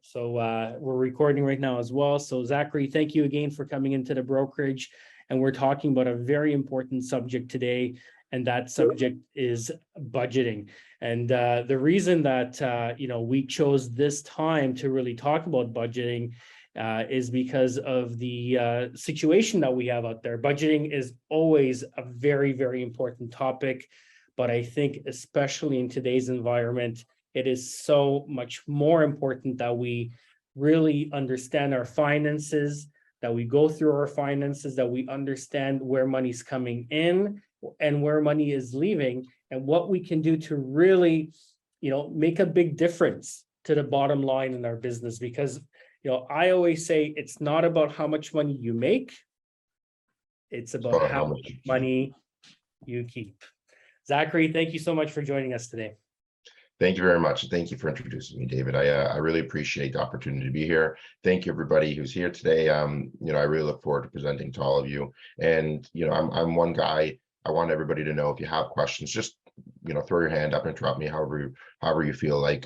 So we're recording right now as well. So Zachary, thank you again for coming into the brokerage. And we're talking about a very important subject today. And that subject is budgeting. And the reason that, we chose this time to really talk about budgeting is because of the situation that we have out there. Budgeting is always a very, very important topic. But I think especially in today's environment, it is so much more important that we really understand our finances, that we go through our finances, that we understand where money's coming in and where money is leaving, and what we can do to really, make a big difference to the bottom line in our business. Because, I always say it's not about how much money you make, it's about how much money you keep. Zachary, thank you so much for joining us today. Thank you very much. Thank you for introducing me, David. I really appreciate the opportunity to be here. Thank you, everybody who's here today. I really look forward to presenting to all of you. And, I'm one guy. I want everybody to know, if you have questions, just, throw your hand up and interrupt me however you feel like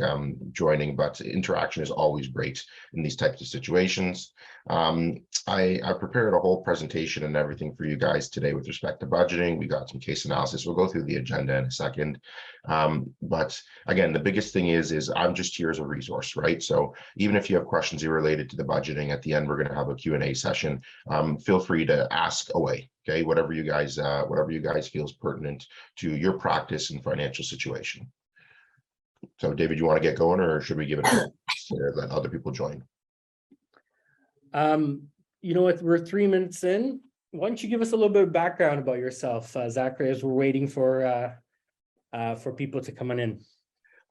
joining. But interaction is always great in these types of situations. I prepared a whole presentation and everything for you guys today with respect to budgeting. We got some case analysis. We'll go through the agenda in a second. But again, the biggest thing is I'm just here as a resource, right? So even if you have questions related to the budgeting, at the end, we're going to have a Q&A session. Feel free to ask away. Okay, whatever you guys feels pertinent to your practice and financial situation. So, David, you want to get going, or should we give it a let other people join? You know what? We're 3 minutes in. Why don't you give us a little bit of background about yourself, Zachary, as we're waiting for people to come on in.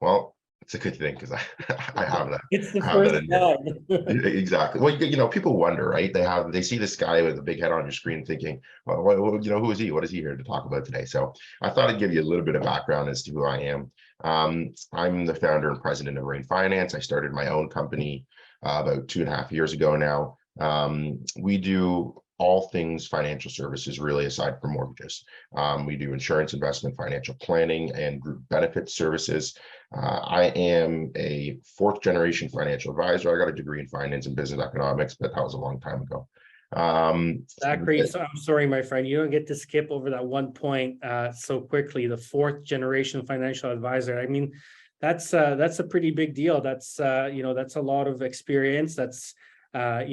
Well, it's a good thing because I have that. It's the first time. Exactly. Well, people wonder, right? They see this guy with a big head on your screen, thinking, well, who is he? What is he here to talk about today? So I thought I'd give you a little bit of background as to who I am. I'm the founder and president of Rain Finance. I started my own company about 2.5 years ago now. We do all things financial services, really, aside from mortgages. We do insurance, investment, financial planning, and group benefit services. I am a 4th generation financial advisor. I got a degree in finance and business economics, but that was a long time ago. Zachary, so I'm sorry, my friend, you don't get to skip over that one point so quickly. The 4th generation financial advisor. I mean, that's a pretty big deal. That's that's a lot of experience. That's a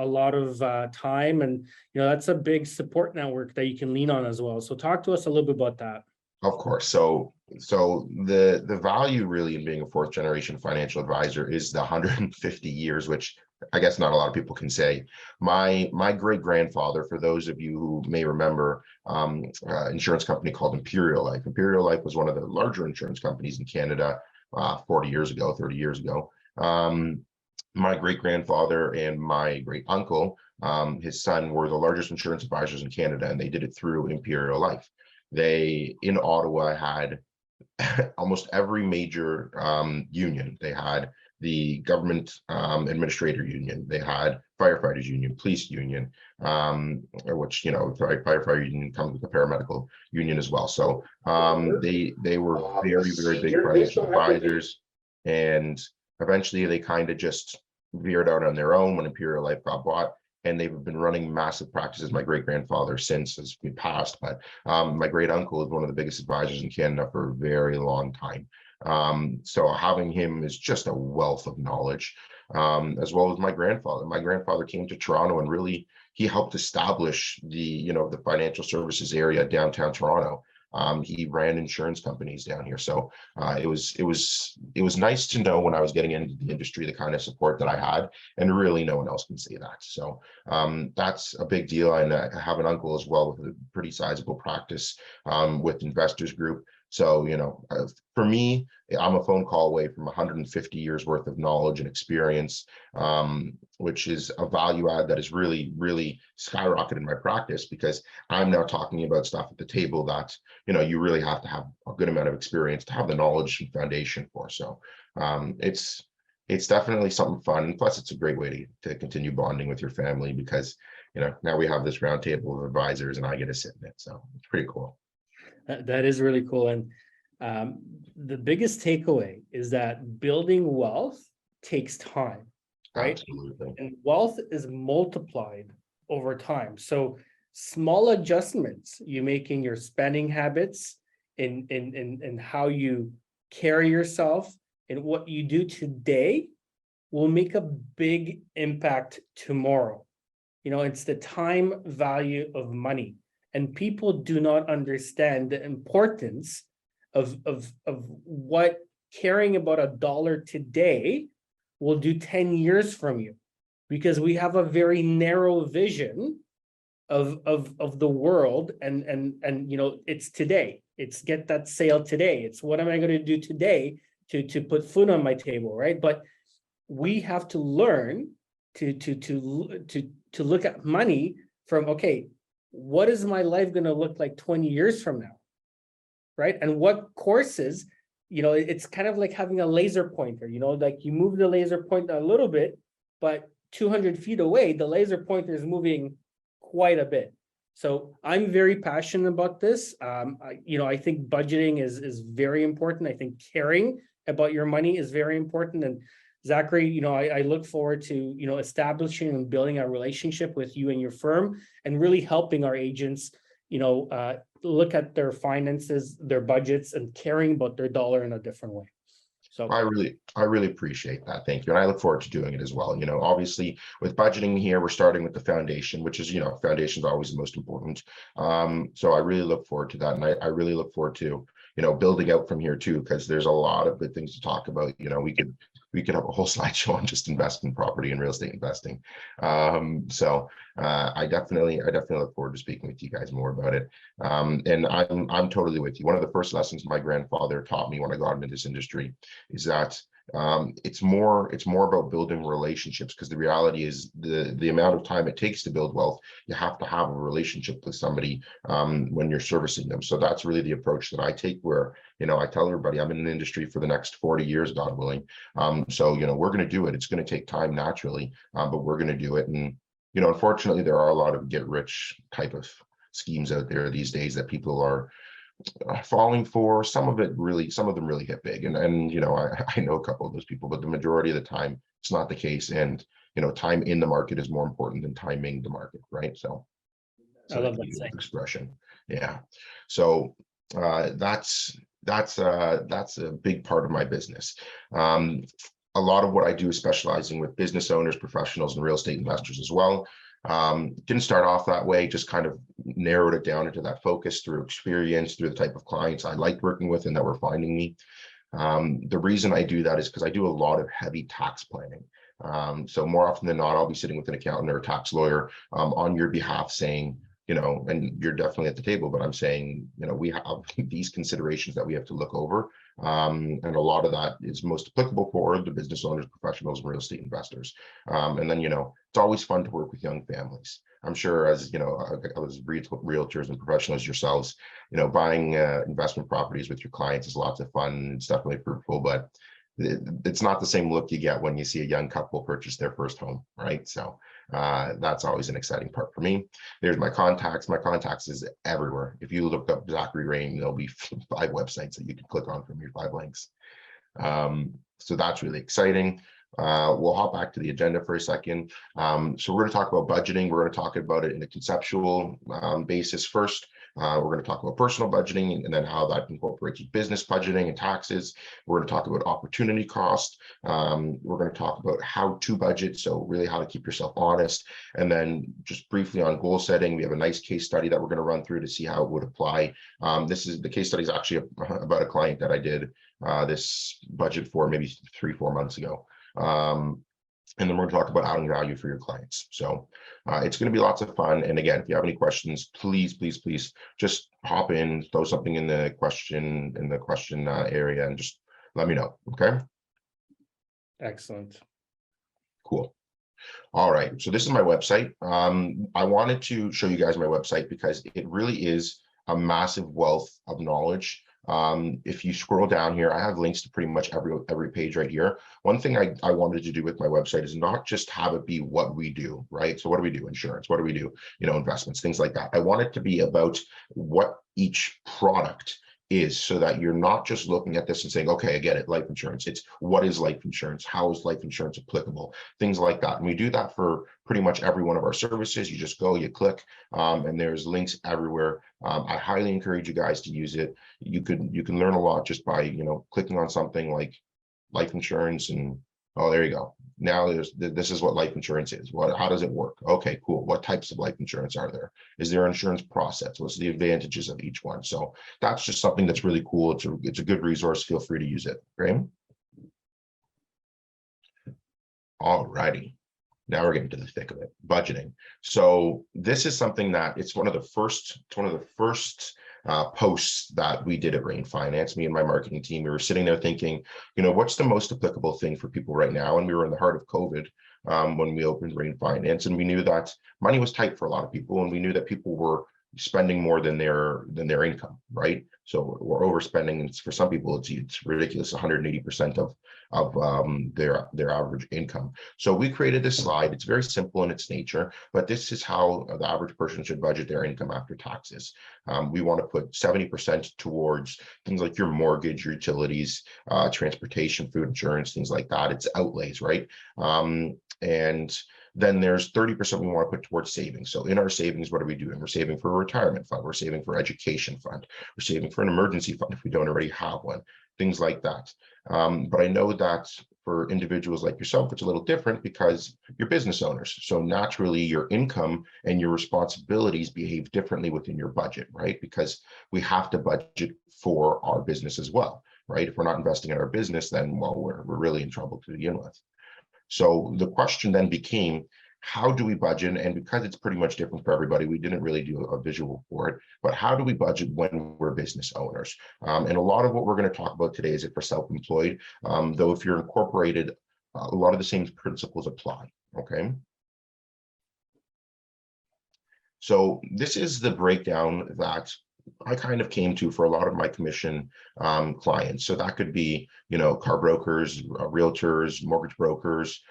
lot of time, and that's a big support network that you can lean on as well. So talk to us a little bit about that. Of course. So the value really in being a 4th generation financial advisor is the 150 years, which I guess not a lot of people can say. My great grandfather, for those of you who may remember, insurance company called Imperial Life. Imperial Life was one of the larger insurance companies in Canada 30 years ago. My great grandfather and my great uncle, his son, were the largest insurance advisors in Canada, and they did it through Imperial Life. They, in Ottawa, had almost every major union. They had the government administrator union. They had firefighters union, police union, which, firefighter union comes with the paramedical union as well. So they were very, very big financial advisors, and eventually they kind of just veered out on their own when Imperial Life got bought. And they've been running massive practices. My great-grandfather since has been passed, but my great-uncle is one of the biggest advisors in Canada for a very long time. So having him is just a wealth of knowledge, as well as my grandfather. My grandfather came to Toronto and really, he helped establish the financial services area downtown Toronto. He ran insurance companies down here. So it was nice to know when I was getting into the industry, the kind of support that I had, and really no one else can say that. So that's a big deal. And I have an uncle as well with a pretty sizable practice with Investors Group. So, for me, I'm a phone call away from 150 years worth of knowledge and experience, which is a value add that is really, really skyrocketed in my practice, because I'm now talking about stuff at the table that, you really have to have a good amount of experience to have the knowledge and foundation for. So it's definitely something fun. And plus, it's a great way to continue bonding with your family, because, now we have this round table of advisors and I get to sit in it. So it's pretty cool. That is really cool. And The biggest takeaway is that building wealth takes time, right? Absolutely. And wealth is multiplied over time. So small adjustments you make in your spending habits, in how you carry yourself, and what you do today will make a big impact tomorrow. You know, it's the time value of money. And people do not understand the importance of what caring about a dollar today will do 10 years from you, because we have a very narrow vision of the world, and you know, it's today, it's get that sale today, it's what am I going to do today to put food on my table, right? But we have to learn to look at money from, okay, what is my life going to look like 20 years from now, right? And what courses, you know, it's kind of like having a laser pointer, you know, like you move the laser pointer a little bit, but 200 feet away, the laser pointer is moving quite a bit. So I'm very passionate about this. You know, I think budgeting is very important. I think caring about your money is very important. And Zachary, you know, I look forward to, you know, establishing and building a relationship with you and your firm, and really helping our agents, you know, look at their finances, their budgets, and caring about their dollar in a different way. So I really appreciate that. Thank you. And I look forward to doing it as well. You know, obviously with budgeting here, we're starting with the foundation, which is, you know, foundation is always the most important. So I really look forward to that. And I really look forward to, you know, building out from here too, because there's a lot of good things to talk about. You know, we could have a whole slideshow on just investment property and real estate investing. I definitely look forward to speaking with you guys more about it. And I'm totally with you. One of the first lessons my grandfather taught me when I got into this industry is that it's more about building relationships, because the reality is the amount of time it takes to build wealth, you have to have a relationship with somebody when you're servicing them. So that's really the approach that I take, where, you know, I tell everybody I'm in the industry for the next 40 years, God willing. So, you know, we're going to do it. It's going to take time naturally, but we're going to do it. And, you know, unfortunately, there are a lot of get rich type of schemes out there these days that people are falling for. Some of them really hit big, and you know, I know a couple of those people, but the majority of the time it's not the case. And you know, time in the market is more important than timing the market, right? So I love that saying. expression. Yeah. So that's a big part of my business. A lot of what I do is specializing with business owners, professionals, and real estate investors as well. Didn't start off that way, just kind of narrowed it down into that focus through experience, through the type of clients I liked working with and that were finding me. The reason I do that is because I do a lot of heavy tax planning. So more often than not, I'll be sitting with an accountant or a tax lawyer on your behalf saying, you know, and you're definitely at the table, but I'm saying, you know, we have these considerations that we have to look over. And a lot of that is most applicable for the business owners, professionals, and real estate investors. And then, you know, it's always fun to work with young families. I'm sure, as you know, as realtors and professionals yourselves, you know, buying investment properties with your clients is lots of fun. It's definitely fruitful, but it's not the same look you get when you see a young couple purchase their first home, right? So that's always an exciting part for me. There's my contacts. My contacts is everywhere. If you look up Zachary Rain, there'll be 5 websites that you can click on from your 5 links. So that's really exciting. We'll hop back to the agenda for a second. So we're going to talk about budgeting. We're going to talk about it in a conceptual basis first. We're going to talk about personal budgeting and then how that incorporates business budgeting and taxes. We're going to talk about opportunity cost. We're going to talk about how to budget, so really how to keep yourself honest. And then just briefly on goal setting, we have a nice case study that we're going to run through to see how it would apply. The case study is actually about a client that I did this budget for maybe 3-4 months ago. And then we're going to talk about adding value for your clients. So it's going to be lots of fun. And again, if you have any questions, please just hop in, throw something in the question area, and just let me know. Okay. Excellent. Cool. All right. So this is my website. I wanted to show you guys my website because it really is a massive wealth of knowledge. If you scroll down here, I have links to pretty much every page right here. One thing I wanted to do with my website is not just have it be what we do, right? So what do we do? Insurance. What do we do? You know, investments, things like that. I want it to be about what each product is, so that you're not just looking at this and saying, okay, I get it, life insurance. It's what is life insurance? How is life insurance applicable? Things like that. And we do that for pretty much every one of our services. You just go, you click, and there's links everywhere. I highly encourage you guys to use it. You can learn a lot just by, clicking on something like life insurance, and oh, there you go. Now this is what life insurance is. How does it work? Okay, cool. What types of life insurance are there? Is there an insurance process? What's the advantages of each one? So that's just something that's really cool. It's a good resource. Feel free to use it. Okay. All righty. Now we're getting to the thick of it, budgeting. So this is something that it's one of the first posts that we did at Rain Finance. Me and my marketing team, we were sitting there thinking, what's the most applicable thing for people right now? And we were in the heart of COVID when we opened Rain Finance, and we knew that money was tight for a lot of people, and we knew that people were spending more than their income, right? So we're overspending, and for some people it's ridiculous, 180% of their average income. So we created this slide. It's very simple in its nature, but this is how the average person should budget their income after taxes. We want to put 70% towards things like your mortgage, your utilities, transportation, food insurance, things like that. It's outlays, right? And then there's 30% we want to put towards savings. So in our savings, what are we doing? We're saving for a retirement fund. We're saving for education fund. We're saving for an emergency fund if we don't already have one, things like that. But I know that for individuals like yourself, it's a little different because you're business owners. So naturally your income and your responsibilities behave differently within your budget, right? Because we have to budget for our business as well, right? If we're not investing in our business, then, well, we're really in trouble to begin with. So the question then became, how do we budget? And because it's pretty much different for everybody, we didn't really do a visual for it, but how do we budget when we're business owners? And a lot of what we're going to talk about today is it for self-employed, though if you're incorporated, a lot of the same principles apply, okay? So this is the breakdown that I kind of came to for a lot of my commission clients. So that could be, car brokers, realtors, mortgage brokers,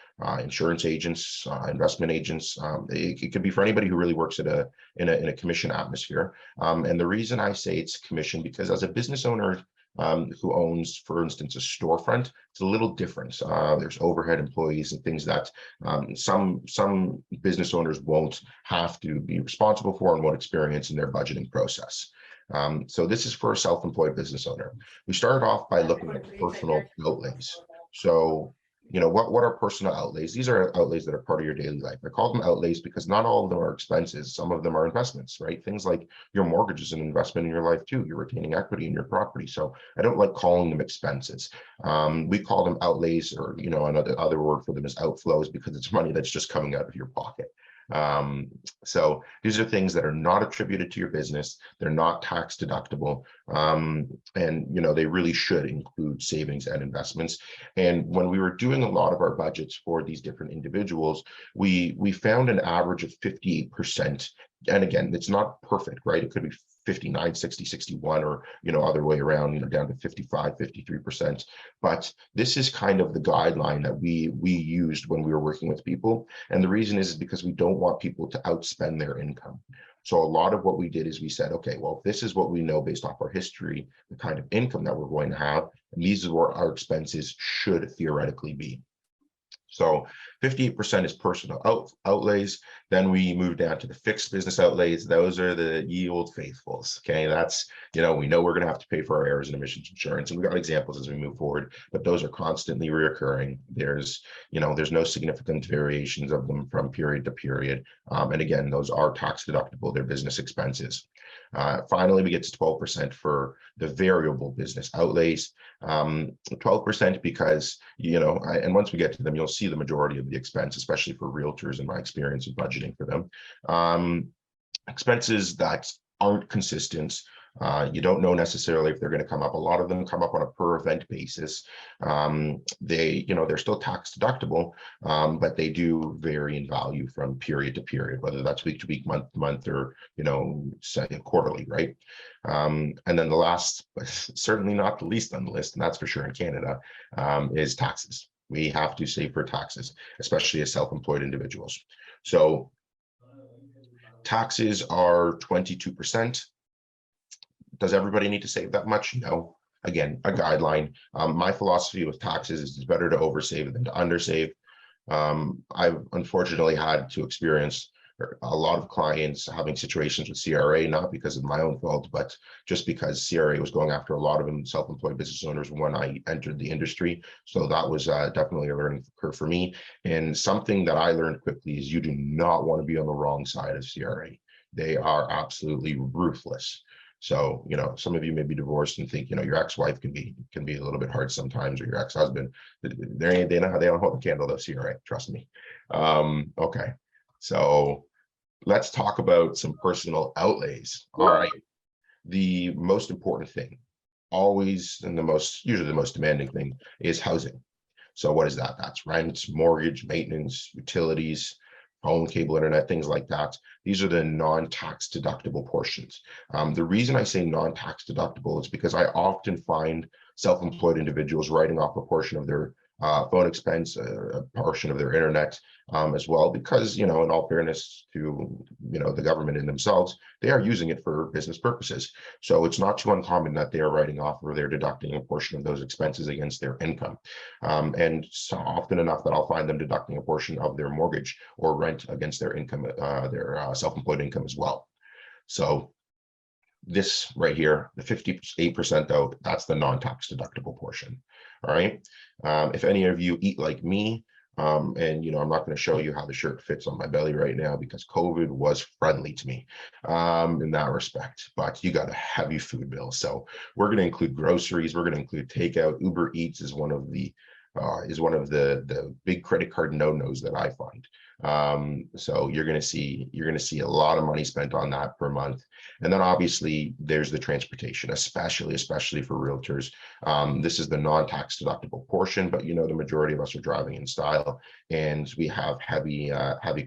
insurance agents, investment agents. It could be for anybody who really works in a commission atmosphere. And the reason I say it's commission, because as a business owner who owns, for instance, a storefront, it's a little different. There's overhead employees and things that some business owners won't have to be responsible for and won't experience in their budgeting process. So this is for a self-employed business owner. We started off by looking at personal outlays. So, what are personal outlays? These are outlays that are part of your daily life. I call them outlays because not all of them are expenses. Some of them are investments, right? Things like your mortgage is an investment in your life too. You're retaining equity in your property. So I don't like calling them expenses. We call them outlays, or, another word for them is outflows, because it's money that's just coming out of your pocket. So these are things that are not attributed to your business. They're not tax deductible. And, they really should include savings and investments. And when we were doing a lot of our budgets for these different individuals, we found an average of 58%. And again, it's not perfect, right? It could be 59, 60, 61, or, other way around, down to 55, 53%. But this is kind of the guideline that we used when we were working with people. And the reason is because we don't want people to outspend their income. So a lot of what we did is we said, okay, well, this is what we know based off our history, the kind of income that we're going to have, and these are what our expenses should theoretically be. So 58% is personal outlays. Then we move down to the fixed business outlays. Those are the ye old faithfuls. Okay, that's, we know we're going to have to pay for our errors and emissions insurance, and we've got examples as we move forward, but those are constantly reoccurring. There's no significant variations of them from period to period. And again, those are tax deductible. They're business expenses. Finally, we get to 12% for the variable business outlays. 12% because, and once we get to them, you'll see the majority of the expense, especially for realtors in my experience of budgeting for them. Expenses that aren't consistent. You don't know necessarily if they're going to come up. A lot of them come up on a per event basis. They're still tax deductible, but they do vary in value from period to period, whether that's week to week, month to month, or, quarterly, right? And then the last, but certainly not the least on the list, and that's for sure in Canada, is taxes. We have to save for taxes, especially as self-employed individuals. So taxes are 22%. Does everybody need to save that much? No. Again, a guideline. My philosophy with taxes is it's better to oversave than to undersave. I've unfortunately had to experience a lot of clients having situations with CRA, not because of my own fault, but just because CRA was going after a lot of them self-employed business owners when I entered the industry. So that was definitely a learning curve for me. And something that I learned quickly is you do not want to be on the wrong side of CRA. They are absolutely ruthless. So, some of you may be divorced and think, your ex-wife can be a little bit hard sometimes, or your ex-husband. They know how they don't hold a candle to CRA, trust me. Okay. So let's talk about some personal outlays. All right. The most important thing, always, and usually the most demanding thing, is housing. So what is that? That's rent, mortgage, maintenance, utilities, phone, cable, internet, things like that. These are the non-tax deductible portions. The reason I say non-tax deductible is because I often find self-employed individuals writing off a portion of their phone expense, a portion of their internet as well, because, in all fairness to, the government in themselves, they are using it for business purposes. So it's not too uncommon that they are writing off or they're deducting a portion of those expenses against their income. And so often enough that I'll find them deducting a portion of their mortgage or rent against their income, their self-employed income as well. So this right here, the 58% though, that's the non-tax deductible portion. All right. If any of you eat like me, and I'm not going to show you how the shirt fits on my belly right now because COVID was friendly to me in that respect, but you got a heavy food bill. So we're going to include groceries. We're going to include takeout. Uber Eats is one of the big credit card no-nos that I find. So you're going to see a lot of money spent on that per month. And then obviously there's the transportation, especially for realtors. This is the non-tax deductible portion, but the majority of us are driving in style and we have heavy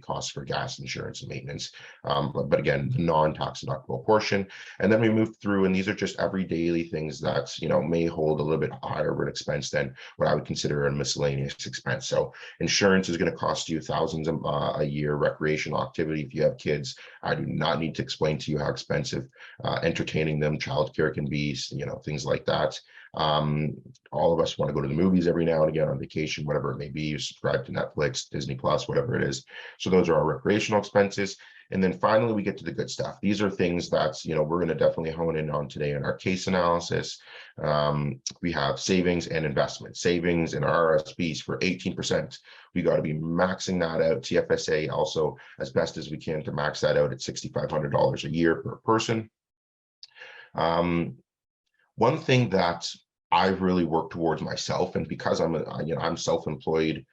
costs for gas, insurance, and maintenance. But again, the non-tax deductible portion. And then we move through, and these are just every daily things that, may hold a little bit higher of an expense than what I would consider a miscellaneous expense. So insurance is going to cost you thousands a year. Recreational activity, if you have kids, I do not need to explain to you how expensive entertaining them, childcare can be, things like that. All of us want to go to the movies every now and again on vacation, whatever it may be. You subscribe to Netflix, Disney Plus, whatever it is. So those are our recreational expenses. And then finally, we get to the good stuff. These are things that, we're going to definitely hone in on today in our case analysis. We have savings and investments. Savings in our RSPs for 18%. We got to be maxing that out. TFSA also as best as we can to max that out at $6,500 a year per person. One thing that I've really worked towards myself, and because I'm self-employed,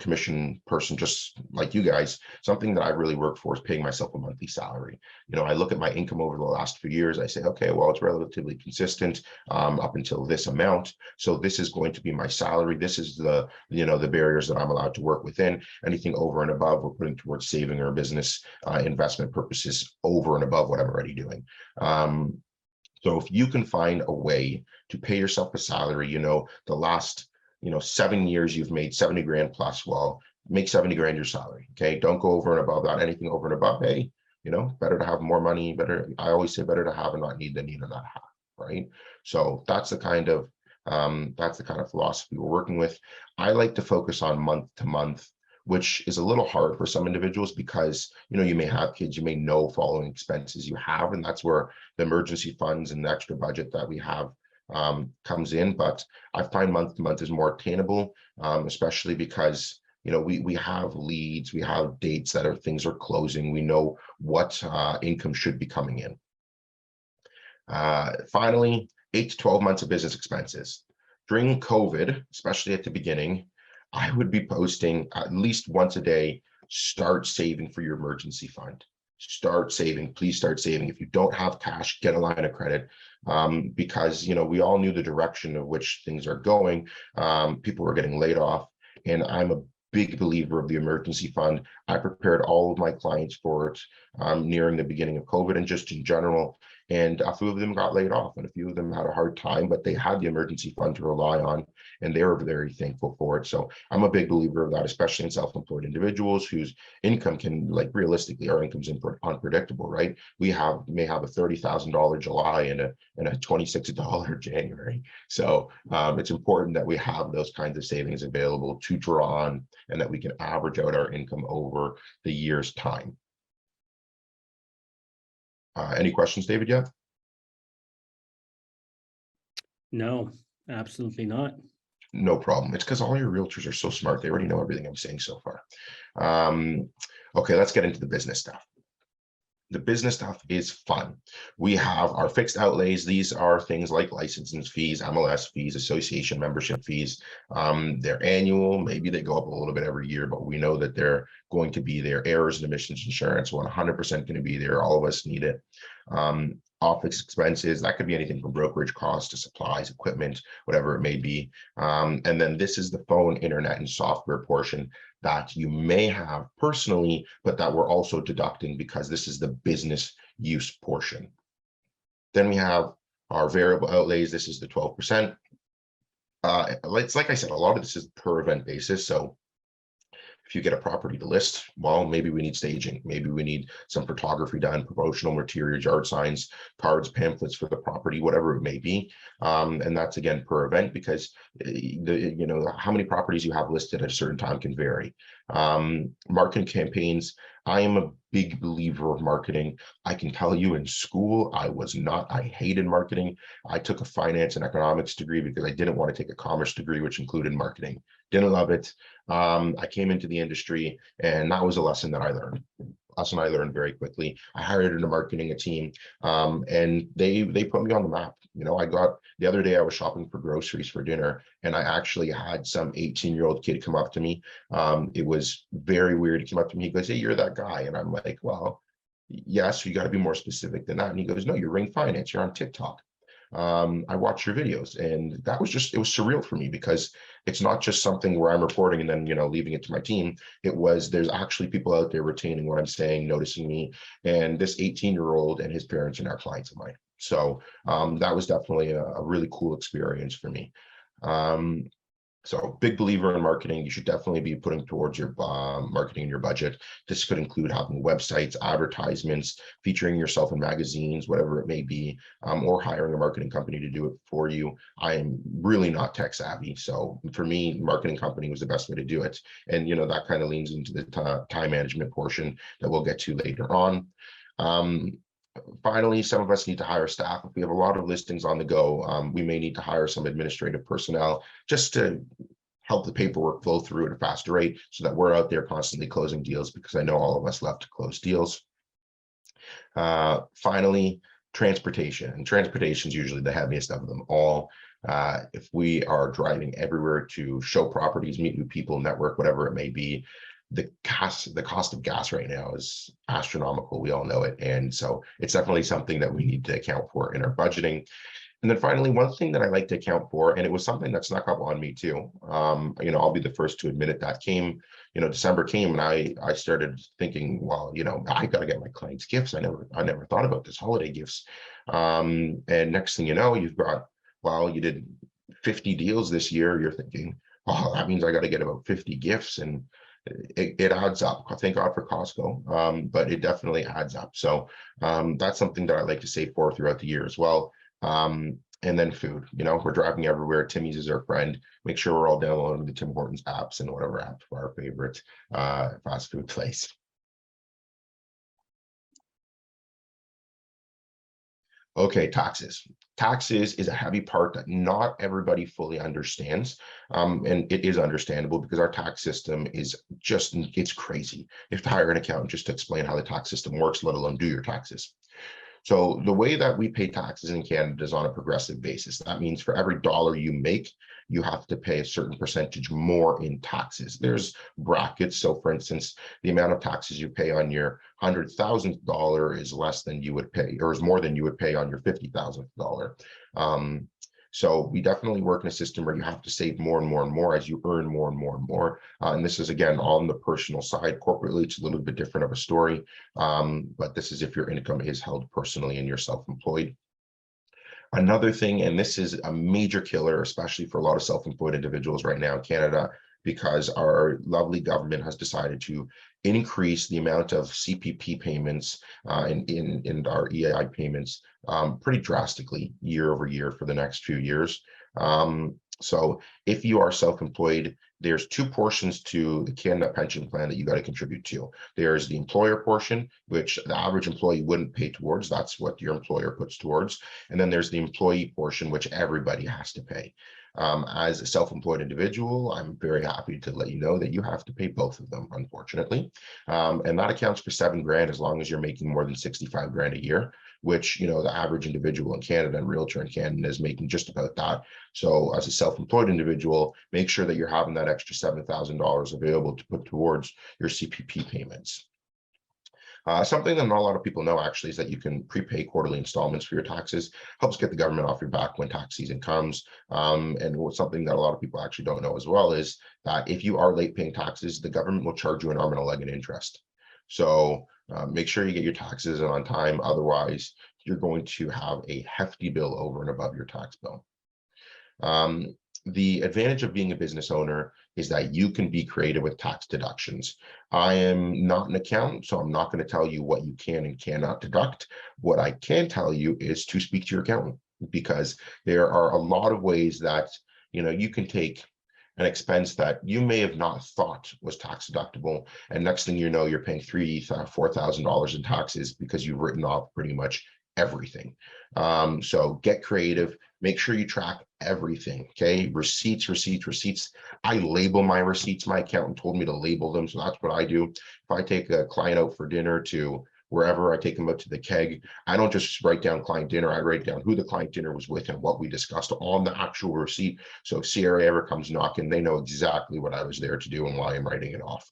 commission person, just like you guys, something that I really work for is paying myself a monthly salary. I look at my income over the last few years. I say, okay, well, it's relatively consistent up until this amount. So this is going to be my salary. This is the barriers that I'm allowed to work within. Anything over and above, we're putting towards saving or business investment purposes over and above what I'm already doing. So if you can find a way to pay yourself a salary, the last 7 years you've made 70 grand plus, well, make 70 grand your salary. Okay. Don't go over and above that. Anything over and above, hey, better to have more money, I always say better to have and not need than need and not have. Right. So that's the kind of philosophy we're working with. I like to focus on month to month, which is a little hard for some individuals because, you may have kids, you may know following expenses you have, and that's where the emergency funds and the extra budget that we have comes in. But I find month to month is more attainable, especially because, we have leads, we have dates that things are closing. We know what income should be coming in. Finally, 8 to 12 months of business expenses. During COVID, especially at the beginning, I would be posting at least once a day, start saving for your emergency fund. Start saving, please start saving. If you don't have cash, get a line of credit because, we all knew the direction of which things are going. People were getting laid off, and I'm a big believer of the emergency fund. I prepared all of my clients for it nearing the beginning of COVID, and just in general, and a few of them got laid off, and a few of them had a hard time, but they had the emergency fund to rely on, and they were very thankful for it. So I'm a big believer of that, especially in self-employed individuals whose income can, like, realistically, our income's unpredictable, right? We may have a $30,000 July and a $26 January. So it's important that we have those kinds of savings available to draw on, and that we can average out our income over the year's time. Any questions, David, yet? No, absolutely not. No problem. It's because all your realtors are so smart. They already know everything I'm saying so far. Okay, let's get into the business stuff. The business stuff is fun. We have our fixed outlays. These are things like licensing fees, MLS fees, association membership fees. They're annual. Maybe they go up a little bit every year, but we know that they're going to be there. Errors and omissions insurance, 100% going to be there. All of us need it. Office expenses, that could be anything from brokerage costs to supplies, equipment, whatever it may be. And then this is the phone, internet, and software portion that you may have personally, but that we're also deducting because this is the business use portion. Then we have our variable outlays. This is the 12%. It's like I said, a lot of this is per event basis. So if you get a property to list, well, maybe we need staging. Maybe we need some photography done, promotional materials, yard signs, cards, pamphlets for the property, whatever it may be. And that's, again, per event, because how many properties you have listed at a certain time can vary. Marketing campaigns. I am a big believer of marketing. I can tell you, in school, I was not. I hated marketing. I took a finance and economics degree because I didn't want to take a commerce degree, which included marketing. Didn't love it. I came into the industry, and that was a lesson that I learned. Very quickly. I hired into marketing a team, and they put me on the map. The other day I was shopping for groceries for dinner, and I actually had some 18-year-old kid come up to me. It was very weird. He came up to me. He goes, "Hey, you're that guy." And I'm like, "Well, yes, you got to be more specific than that." And he goes, "No, you're Ring Finance. You're on TikTok. I watch your videos." And that was it was surreal for me, because it's not just something where I'm reporting and then, leaving it to my team. There's actually people out there retaining what I'm saying, noticing me. And this 18-year-old and his parents are now clients of mine. So that was definitely a really cool experience for me. So big believer in marketing. You should definitely be putting towards your marketing in your budget. This could include having websites, advertisements, featuring yourself in magazines, whatever it may be, or hiring a marketing company to do it for you. I am really not tech savvy. So for me, marketing company was the best way to do it. And, that kind of leans into the time management portion that we'll get to later on. Finally, some of us need to hire staff. If we have a lot of listings on the go, we may need to hire some administrative personnel just to help the paperwork flow through at a faster rate, so that we're out there constantly closing deals, because I know all of us love to close deals. Finally, transportation. And transportation is usually the heaviest of them all. If we are driving everywhere to show properties, meet new people, network, whatever it may be, the cost of gas right now is astronomical. We all know it. And so it's definitely something that we need to account for in our budgeting. And then finally, one thing that I like to account for, and it was something that snuck up on me too. I'll be the first to admit it. That came, December came, and I started thinking, well, I got to get my clients gifts. I never thought about this, holiday gifts. And next thing you know, you did 50 deals this year. You're thinking, oh, that means I got to get about 50 gifts. And it adds up. Thank God for Costco, but it definitely adds up. So that's something that I like to save for throughout the year as well. And then food. We're driving everywhere. Timmy's is our friend. Make sure we're all downloading the Tim Hortons apps and whatever app for our favorite fast food place. Okay, taxes. Taxes is a heavy part that not everybody fully understands. And it is understandable, because our tax system is it's crazy. You have to hire an accountant just to explain how the tax system works, let alone do your taxes. So the way that we pay taxes in Canada is on a progressive basis. That means for every dollar you make, you have to pay a certain percentage more in taxes. There's brackets. So for instance, the amount of taxes you pay on your $100,000 is less than you would pay, or is more than you would pay on your $50,000. So we definitely work in a system where you have to save more and more and more as you earn more and more and more. And this is, again, on the personal side. Corporately, it's a little bit different of a story. But this is if your income is held personally and you're self-employed. Another thing, and this is a major killer, especially for a lot of self-employed individuals right now in Canada, because our lovely government has decided to increase the amount of CPP payments in our EAI payments pretty drastically year over year for the next few years. So if you are self-employed, there's two portions to the Canada pension plan that you got to contribute to. There's the employer portion, which the average employee wouldn't pay towards. That's what your employer puts towards. And then there's the employee portion, which everybody has to pay. As a self-employed individual, I'm very happy to let you know that you have to pay both of them, unfortunately. And that accounts for $7,000 as long as you're making more than $65,000 a year, which, you know, the average individual in Canada and Realtor in Canada is making just about that. So as a self-employed individual, make sure that you're having that extra $7,000 available to put towards your CPP payments. Something that not a lot of people know actually is that you can prepay quarterly installments for your taxes. Helps get the government off your back when tax season comes. And something that a lot of people actually don't know as well is that if you are late paying taxes, the government will charge you an arm and a leg in interest. So make sure you get your taxes in on time. Otherwise, you're going to have a hefty bill over and above your tax bill. The advantage of being a business owner is that you can be creative with tax deductions. I am not an accountant, so I'm not going to tell you what you can and cannot deduct. What I can tell you is to speak to your accountant, because there are a lot of ways that, you know, you can take an expense that you may have not thought was tax deductible, and next thing you know, you're paying $3,000, $4,000 in taxes because you've written off pretty much everything. So get creative. Make sure you track everything. Okay, receipts. I label my receipts. My accountant told me to label them, so that's what I do. If I take a client out for dinner to wherever, I take them out to the keg, I don't just write down client dinner. I write down who the client dinner was with and what we discussed on the actual receipt. So if CRA ever comes knocking, they know exactly what I was there to do and why I'm writing it off.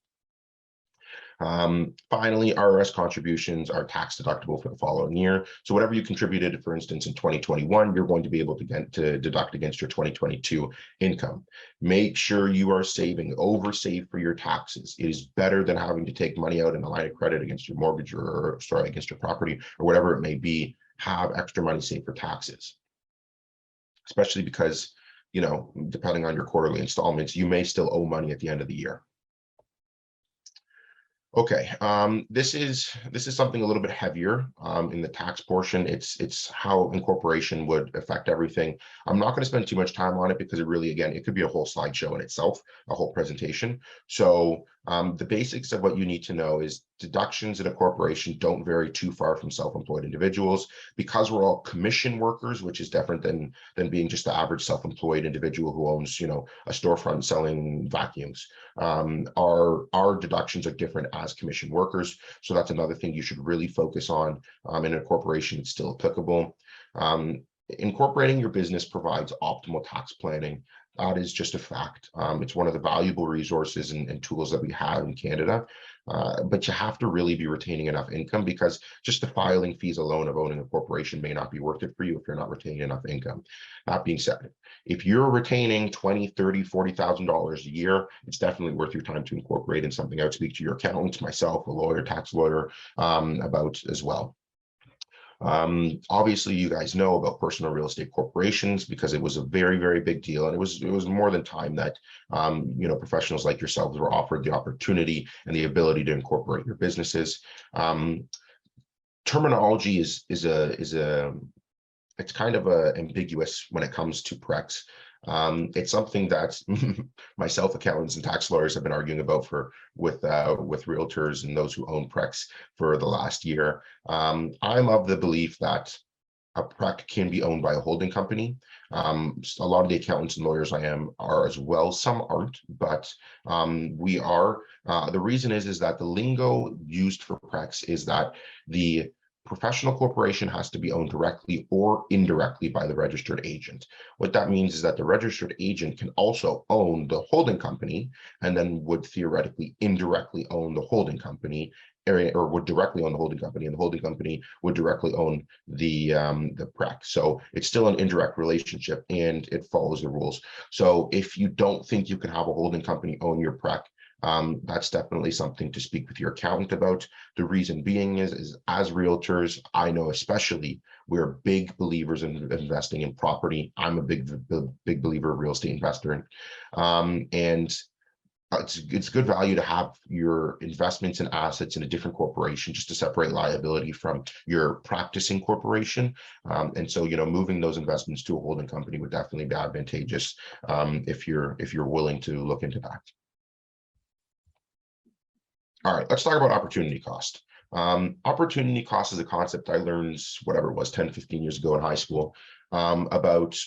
Finally, RRS contributions are tax deductible for the following year. So whatever you contributed, for instance, in 2021, you're going to be able to get to deduct against your 2022 income. Make sure you are saving, oversave for your taxes. It is better than having to take money out in a line of credit against your mortgage or sorry, against your property or whatever it may be. Have extra money saved for taxes, especially because, you know, depending on your quarterly installments, you may still owe money at the end of the year. Okay, this is something a little bit heavier in the tax portion. It's how incorporation would affect everything. I'm not going to spend too much time on it because it really, again, it could be a whole slideshow in itself, a whole presentation. So the basics of what you need to know is deductions in a corporation don't vary too far from self-employed individuals, because we're all commission workers, which is different than being just the average self-employed individual who owns, you know, a storefront selling vacuums. Our deductions are different as commission workers, so that's another thing you should really focus on. In a corporation, it's still applicable. Incorporating your business provides optimal tax planning. That is just a fact. It's one of the valuable resources and tools that we have in Canada, but you have to really be retaining enough income, because just the filing fees alone of owning a corporation may not be worth it for you if you're not retaining enough income. That being said, if you're retaining $20,000, $30,000, $40,000 a year, it's definitely worth your time to incorporate in something. I would speak to your accountant, myself, a lawyer, tax lawyer, about as well. Obviously, you guys know about personal real estate corporations because it was a very, very big deal, and it was more than time that you know, professionals like yourselves were offered the opportunity and the ability to incorporate your businesses. Terminology is it's kind of ambiguous when it comes to PRECs. It's something that myself, accountants and tax lawyers have been arguing about with realtors and those who own PRECs for the last year. I'm of the belief that a PREC can be owned by a holding company. A lot of the accountants and lawyers I am are as well. Some aren't, but we are. The reason is that the lingo used for PRECs is that the professional corporation has to be owned directly or indirectly by the registered agent. What that means is that the registered agent can also own the holding company and then would theoretically indirectly own the holding company area, or would directly own the holding company, and the holding company would directly own the PREC. So it's still an indirect relationship, and it follows the rules. So if you don't think you can have a holding company own your PREC, that's definitely something to speak with your accountant about. The reason being is as realtors, I know especially, we're big believers in investing in property. I'm a big believer of real estate investor, and it's good value to have your investments and assets in a different corporation, just to separate liability from your practicing corporation. And so, moving those investments to a holding company would definitely be advantageous, if you're willing to look into that. All right, let's talk about opportunity cost. Opportunity cost is a concept I learned, whatever it was, 10, 15 years ago in high school, about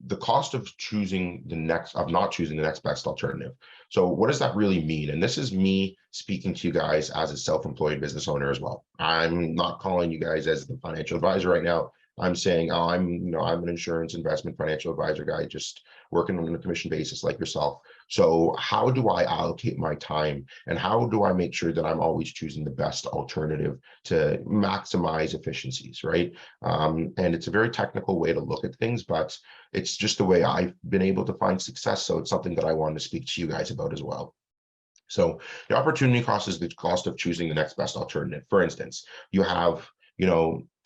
the cost of not choosing the next best alternative. So what does that really mean? And this is me speaking to you guys as a self-employed business owner as well. I'm not calling you guys as the financial advisor right now. I'm saying, oh, I'm an insurance investment financial advisor guy, just working on a commission basis like yourself. So how do I allocate my time, and how do I make sure that I'm always choosing the best alternative to maximize efficiencies, right? And it's a very technical way to look at things, but it's just the way I've been able to find success. So it's something that I wanted to speak to you guys about as well. So the opportunity cost is the cost of choosing the next best alternative. For instance, you have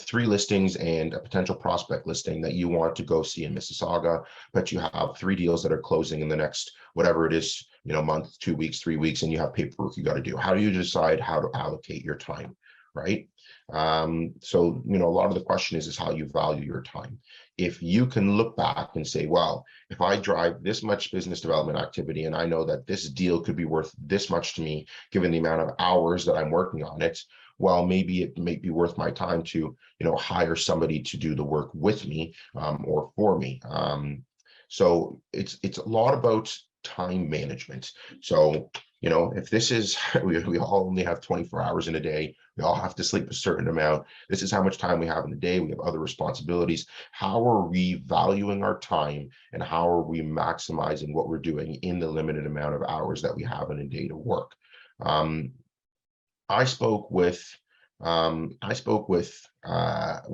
3 listings and a potential prospect listing that you want to go see in Mississauga, but you have 3 deals that are closing in the next, whatever it is, month, 2 weeks, 3 weeks, and you have paperwork you got to do. How do you decide how to allocate your time, right? So, a lot of the question is how you value your time. If you can look back and say, well, if I drive this much business development activity, and I know that this deal could be worth this much to me, given the amount of hours that I'm working on it, well, maybe it may be worth my time to, hire somebody to do the work with me, or for me. So it's a lot about time management. So, if this is, we all only have 24 hours in a day, we all have to sleep a certain amount. This is how much time we have in the day. We have other responsibilities. How are we valuing our time, and how are we maximizing what we're doing in the limited amount of hours that we have in a day to work? I spoke with one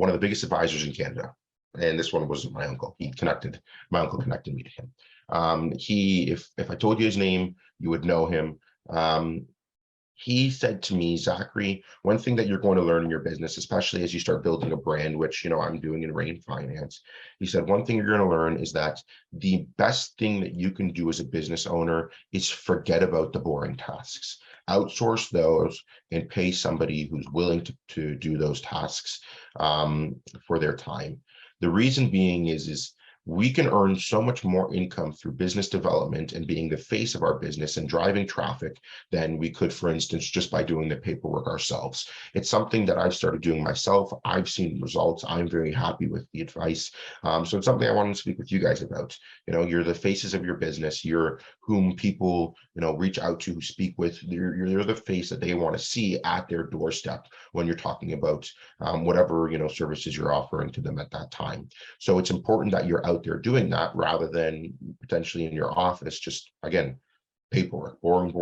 of the biggest advisors in Canada, and this one was my uncle. My uncle connected me to him. If I told you his name, you would know him. He said to me, Zachary, one thing that you're going to learn in your business, especially as you start building a brand, which, I'm doing in Rain Finance. He said, one thing you're going to learn is that the best thing that you can do as a business owner is forget about the boring tasks. Outsource those and pay somebody who's willing to do those tasks, for their time. The reason being is we can earn so much more income through business development and being the face of our business and driving traffic than we could, for instance, just by doing the paperwork ourselves. It's something that I've started doing myself. I've seen results. I'm very happy with the advice. So it's something I wanted to speak with you guys about. You're the faces of your business. You're whom people, reach out to, who speak with. You're the face that they want to see at their doorstep when you're talking about whatever, services you're offering to them at that time. So it's important that you're out there doing that, rather than potentially in your office, just again, paperwork, boring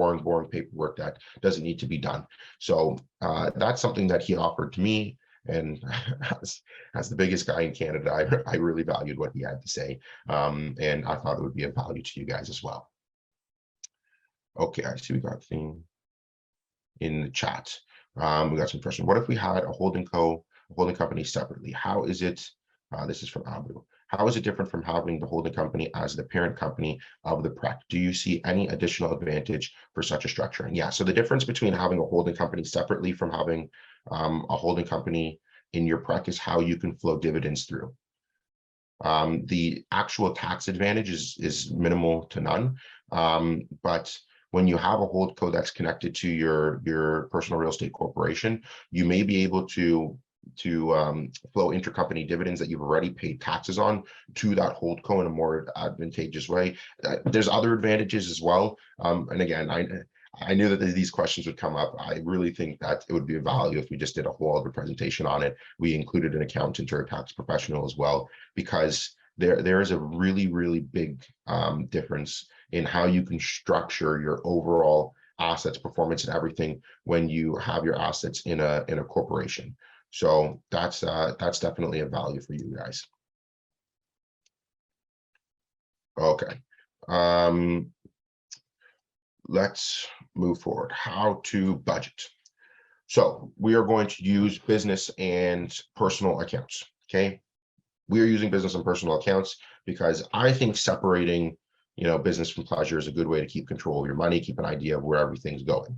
paperwork that doesn't need to be done. So that's something that he offered to me, and as the biggest guy in Canada, I really valued what he had to say, and I thought it would be of value to you guys as well. Okay, I see we got a thing in the chat. We got some questions. What if we had a holding company separately? How is it? This is from Abu. How is it different from having the holding company as the parent company of the PREC? Do you see any additional advantage for such a structure? And yeah, so the difference between having a holding company separately from having a holding company in your PREC is how you can flow dividends through. The actual tax advantage is minimal to none, but when you have a holdco that's connected to your personal real estate corporation, you may be able to flow intercompany dividends that you've already paid taxes on to that holdco in a more advantageous way. There's other advantages as well. And again, I knew that these questions would come up. I really think that it would be of value if we just did a whole other presentation on it. We included an accountant or a tax professional as well, because there is a really, really big difference in how you can structure your overall assets, performance, and everything when you have your assets in a corporation. So that's definitely a value for you guys. Okay. Let's move forward. How to budget. So we are going to use business and personal accounts. Okay. We are using business and personal accounts because I think separating, business from pleasure is a good way to keep control of your money, keep an idea of where everything's going.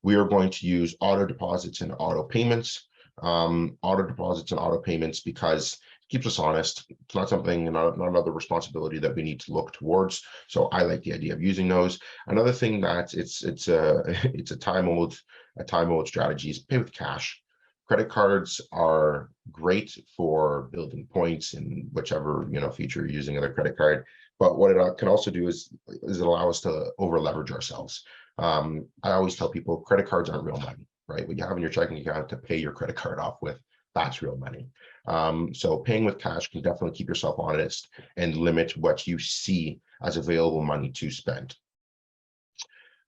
We are going to use auto deposits and auto payments. Auto deposits and auto payments because it keeps us honest. It's not something, not another responsibility that we need to look towards. So I like the idea of using those. Another thing that it's a time old strategy is pay with cash. Credit cards are great for building points in whichever feature you're using of the credit card. But what it can also do is it allow us to over leverage ourselves. I always tell people credit cards aren't real money, right? What you have in your checking account to pay your credit card off with, that's real money. So paying with cash can definitely keep yourself honest and limit what you see as available money to spend.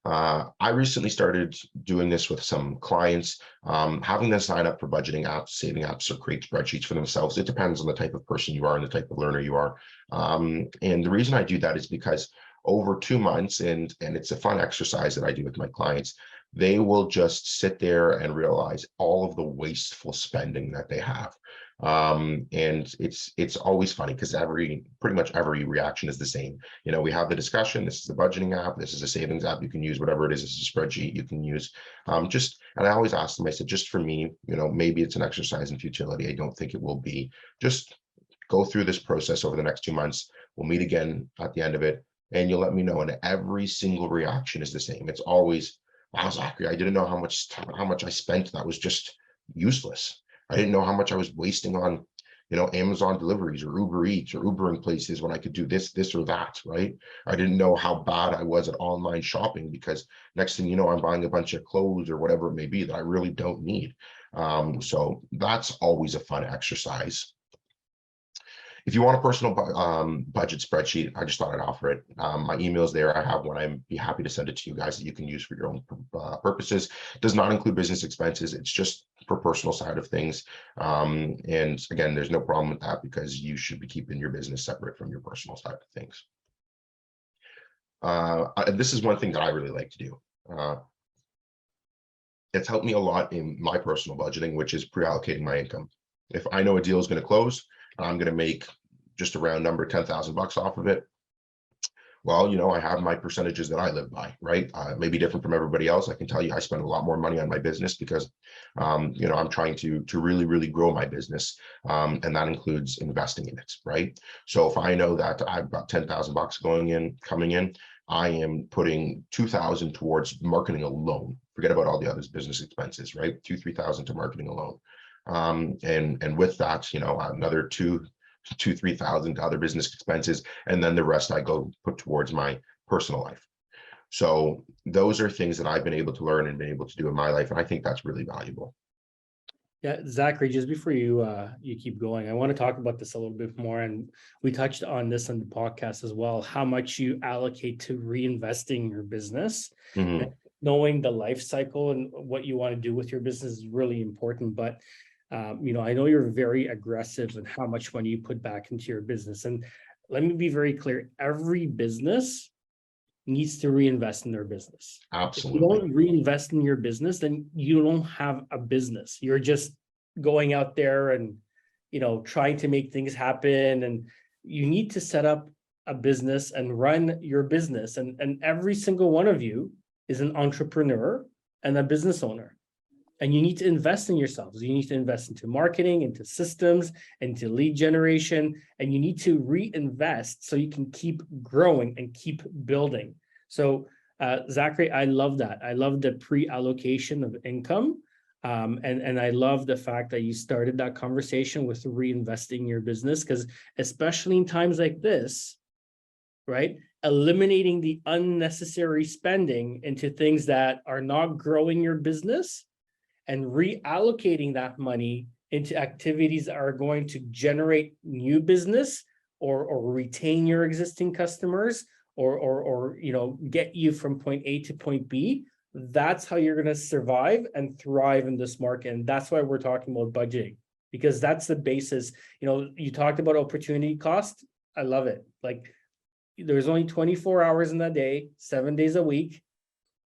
I recently started doing this with some clients, having them sign up for budgeting apps, saving apps, or create spreadsheets for themselves. It depends on the type of person you are and the type of learner you are. And the reason I do that is because over 2 months, and it's a fun exercise that I do with my clients, they will just sit there and realize all of the wasteful spending that they have. And it's always funny because pretty much every reaction is the same. We have the discussion, this is a budgeting app, this is a savings app, you can use whatever it is, this is a spreadsheet you can use. And I always ask them, I said, just for me, maybe it's an exercise in futility. I don't think it will be. Just go through this process over the next 2 months. We'll meet again at the end of it, and you'll let me know. And every single reaction is the same. It's always, wow, Zachary, I didn't know how much I spent that was just useless. I didn't know how much I was wasting on, Amazon deliveries or Uber Eats or Ubering places when I could do this or that, right? I didn't know how bad I was at online shopping because next thing you know, I'm buying a bunch of clothes or whatever it may be that I really don't need. So that's always a fun exercise. If you want a personal budget spreadsheet, I just thought I'd offer it. My email's there. I have one. I'd be happy to send it to you guys that you can use for your own purposes. It does not include business expenses. It's just for personal side of things. And again, there's no problem with that because you should be keeping your business separate from your personal side of things. This is one thing that I really like to do. It's helped me a lot in my personal budgeting, which is pre-allocating my income. If I know a deal is going to close, I'm going to make just a round number, $10,000 off of it. Well, I have my percentages that I live by, right? It may be different from everybody else. I can tell you I spend a lot more money on my business because, I'm trying to really, really grow my business. And that includes investing in it, right? So if I know that I've got $10,000 coming in, I am putting $2,000 towards marketing alone. Forget about all the other business expenses, right? $2,000-3,000 to marketing alone. And with that, another $2,000-3,000 to other business expenses, and then the rest I go put towards my personal life. So those are things that I've been able to learn and been able to do in my life, and I think that's really valuable. Yeah, Zachary, just before you keep going, I want to talk about this a little bit more, and we touched on this on the podcast as well, how much you allocate to reinvesting your business. Mm-hmm. Knowing the life cycle and what you want to do with your business is really important, but I know you're very aggressive in how much money you put back into your business. And let me be very clear, every business needs to reinvest in their business. Absolutely. If you don't reinvest in your business, then you don't have a business. You're just going out there and, trying to make things happen. And you need to set up a business and run your business. And every single one of you is an entrepreneur and a business owner. And you need to invest in yourselves. You need to invest into marketing, into systems, into lead generation, and you need to reinvest so you can keep growing and keep building. So, Zachary, I love that. I love the pre-allocation of income. And I love the fact that you started that conversation with reinvesting your business, because especially in times like this, right? Eliminating the unnecessary spending into things that are not growing your business and reallocating that money into activities that are going to generate new business or retain your existing customers or get you from point A to point B, that's how you're going to survive and thrive in this market. And that's why we're talking about budgeting, because that's the basis. You talked about opportunity cost. I love it. Like, there's only 24 hours in a day, 7 days a week.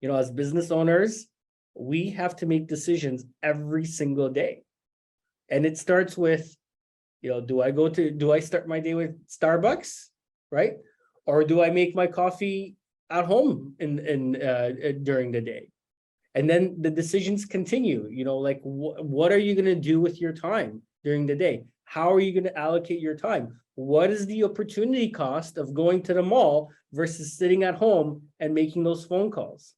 As business owners, we have to make decisions every single day. And it starts with, do I start my day with Starbucks, right? Or do I make my coffee at home during the day? And then the decisions continue, like what are you going to do with your time during the day? How are you going to allocate your time? What is the opportunity cost of going to the mall versus sitting at home and making those phone calls,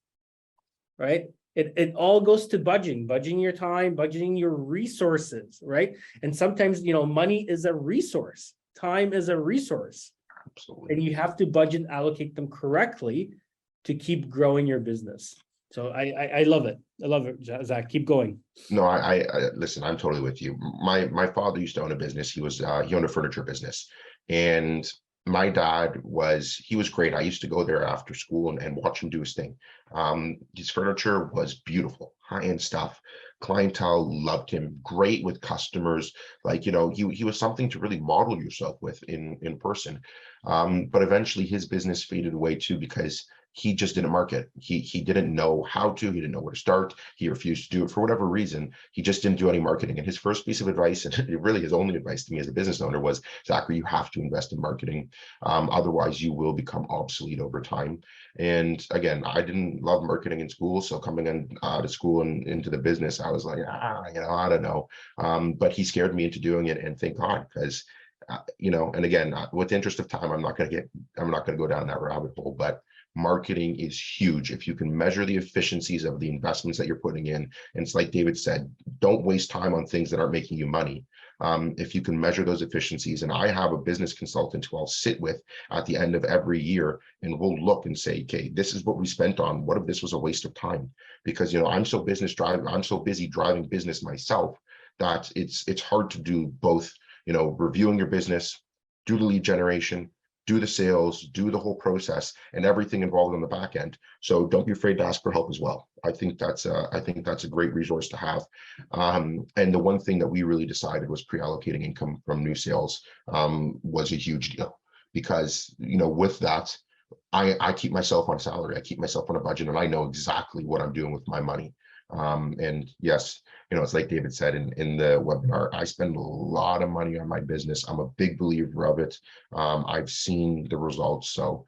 right? It all goes to budgeting your time, budgeting your resources, right? And sometimes, money is a resource, time is a resource. Absolutely. And you have to budget and allocate them correctly to keep growing your business. So I love it. I love it, Zach. Keep going. No, I listen, I'm totally with you. My father used to own a business. He owned a furniture business. And my dad he was great. I used to go there after school and watch him do his thing. His furniture was beautiful, high-end stuff. Clientele loved him, great with customers. Like, he was something to really model yourself with in person. But eventually his business faded away too, because he just didn't market. He didn't know how to, he didn't know where to start. He refused to do it for whatever reason. He just didn't do any marketing. And his first piece of advice, and really his only advice to me as a business owner, was, Zachary, you have to invest in marketing. Otherwise you will become obsolete over time. And again, I didn't love marketing in school. So coming to school and into the business, I was like, I don't know. But he scared me into doing it, and thank God, because and again, with the interest of time, I'm not going to go down that rabbit hole, but marketing is huge. If you can measure the efficiencies of the investments that you're putting in, and it's like David said, don't waste time on things that aren't making you money. If you can measure those efficiencies, and I have a business consultant who I'll sit with at the end of every year, and we'll look and say, okay, this is what we spent on. What if this was a waste of time? Because I'm so busy driving business myself that it's hard to do both. Reviewing your business, do the lead generation, do the sales, do the whole process, and everything involved on the back end. So don't be afraid to ask for help as well. I think that's a great resource to have. And the one thing that we really decided was pre-allocating income from new sales was a huge deal, because with that, I keep myself on salary, I keep myself on a budget, and I know exactly what I'm doing with my money. And yes, it's like David said in the webinar, I spend a lot of money on my business. I'm a big believer of it. I've seen the results. So,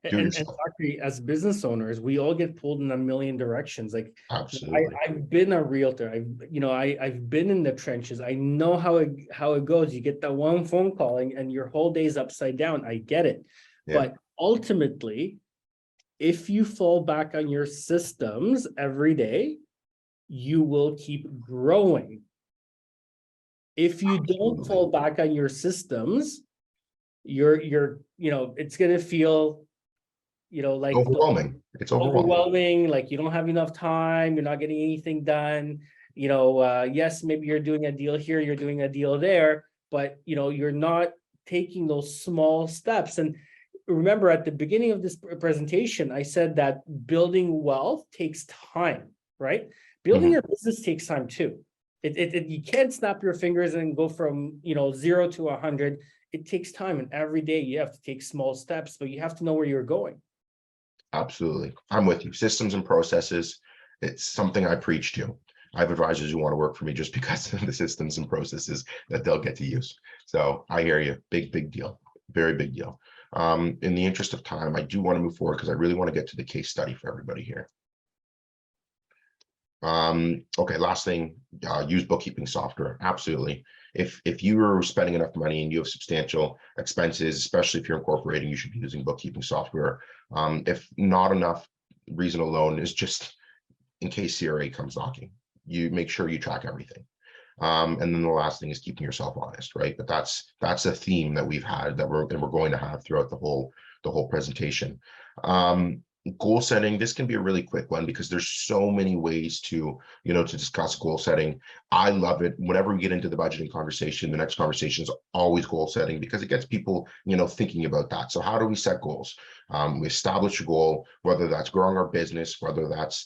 And Zachary, as business owners, we all get pulled in a million directions. Like, absolutely. I've been a realtor. I've been in the trenches. I know how it goes. You get that one phone call and your whole day's upside down. I get it. Yeah. But ultimately, if you fall back on your systems every day, you will keep growing. If you don't fall back on your systems, you're it's gonna feel like overwhelming. It's overwhelming. Like you don't have enough time, you're not getting anything done. Yes, maybe you're doing a deal here, you're doing a deal there, but you're not taking those small steps. And remember, at the beginning of this presentation, I said that building wealth takes time, right? Building your business takes time too. You can't snap your fingers and go from 0 to 100. It takes time, and every day you have to take small steps, but you have to know where you're going. Absolutely, I'm with you. Systems and processes, it's something I preach to. I have advisors who want to work for me just because of the systems and processes that they'll get to use. So I hear you. Big deal. Very big deal. In the interest of time, I do want to move forward because I really want to get to the case study for everybody here. Okay, last thing, use bookkeeping software. Absolutely. If you are spending enough money and you have substantial expenses, especially if you're incorporating, you should be using bookkeeping software. If not enough, reason alone is just in case CRA comes knocking, you make sure you track everything. And then the last thing is keeping yourself honest, right? But that's a theme that we've had, that we're going to have throughout the whole presentation. Goal setting, this can be a really quick one because there's so many ways to, to discuss goal setting. I love it. Whenever we get into the budgeting conversation, the next conversation is always goal setting because it gets people, thinking about that. So how do we set goals? We establish a goal, whether that's growing our business, whether that's,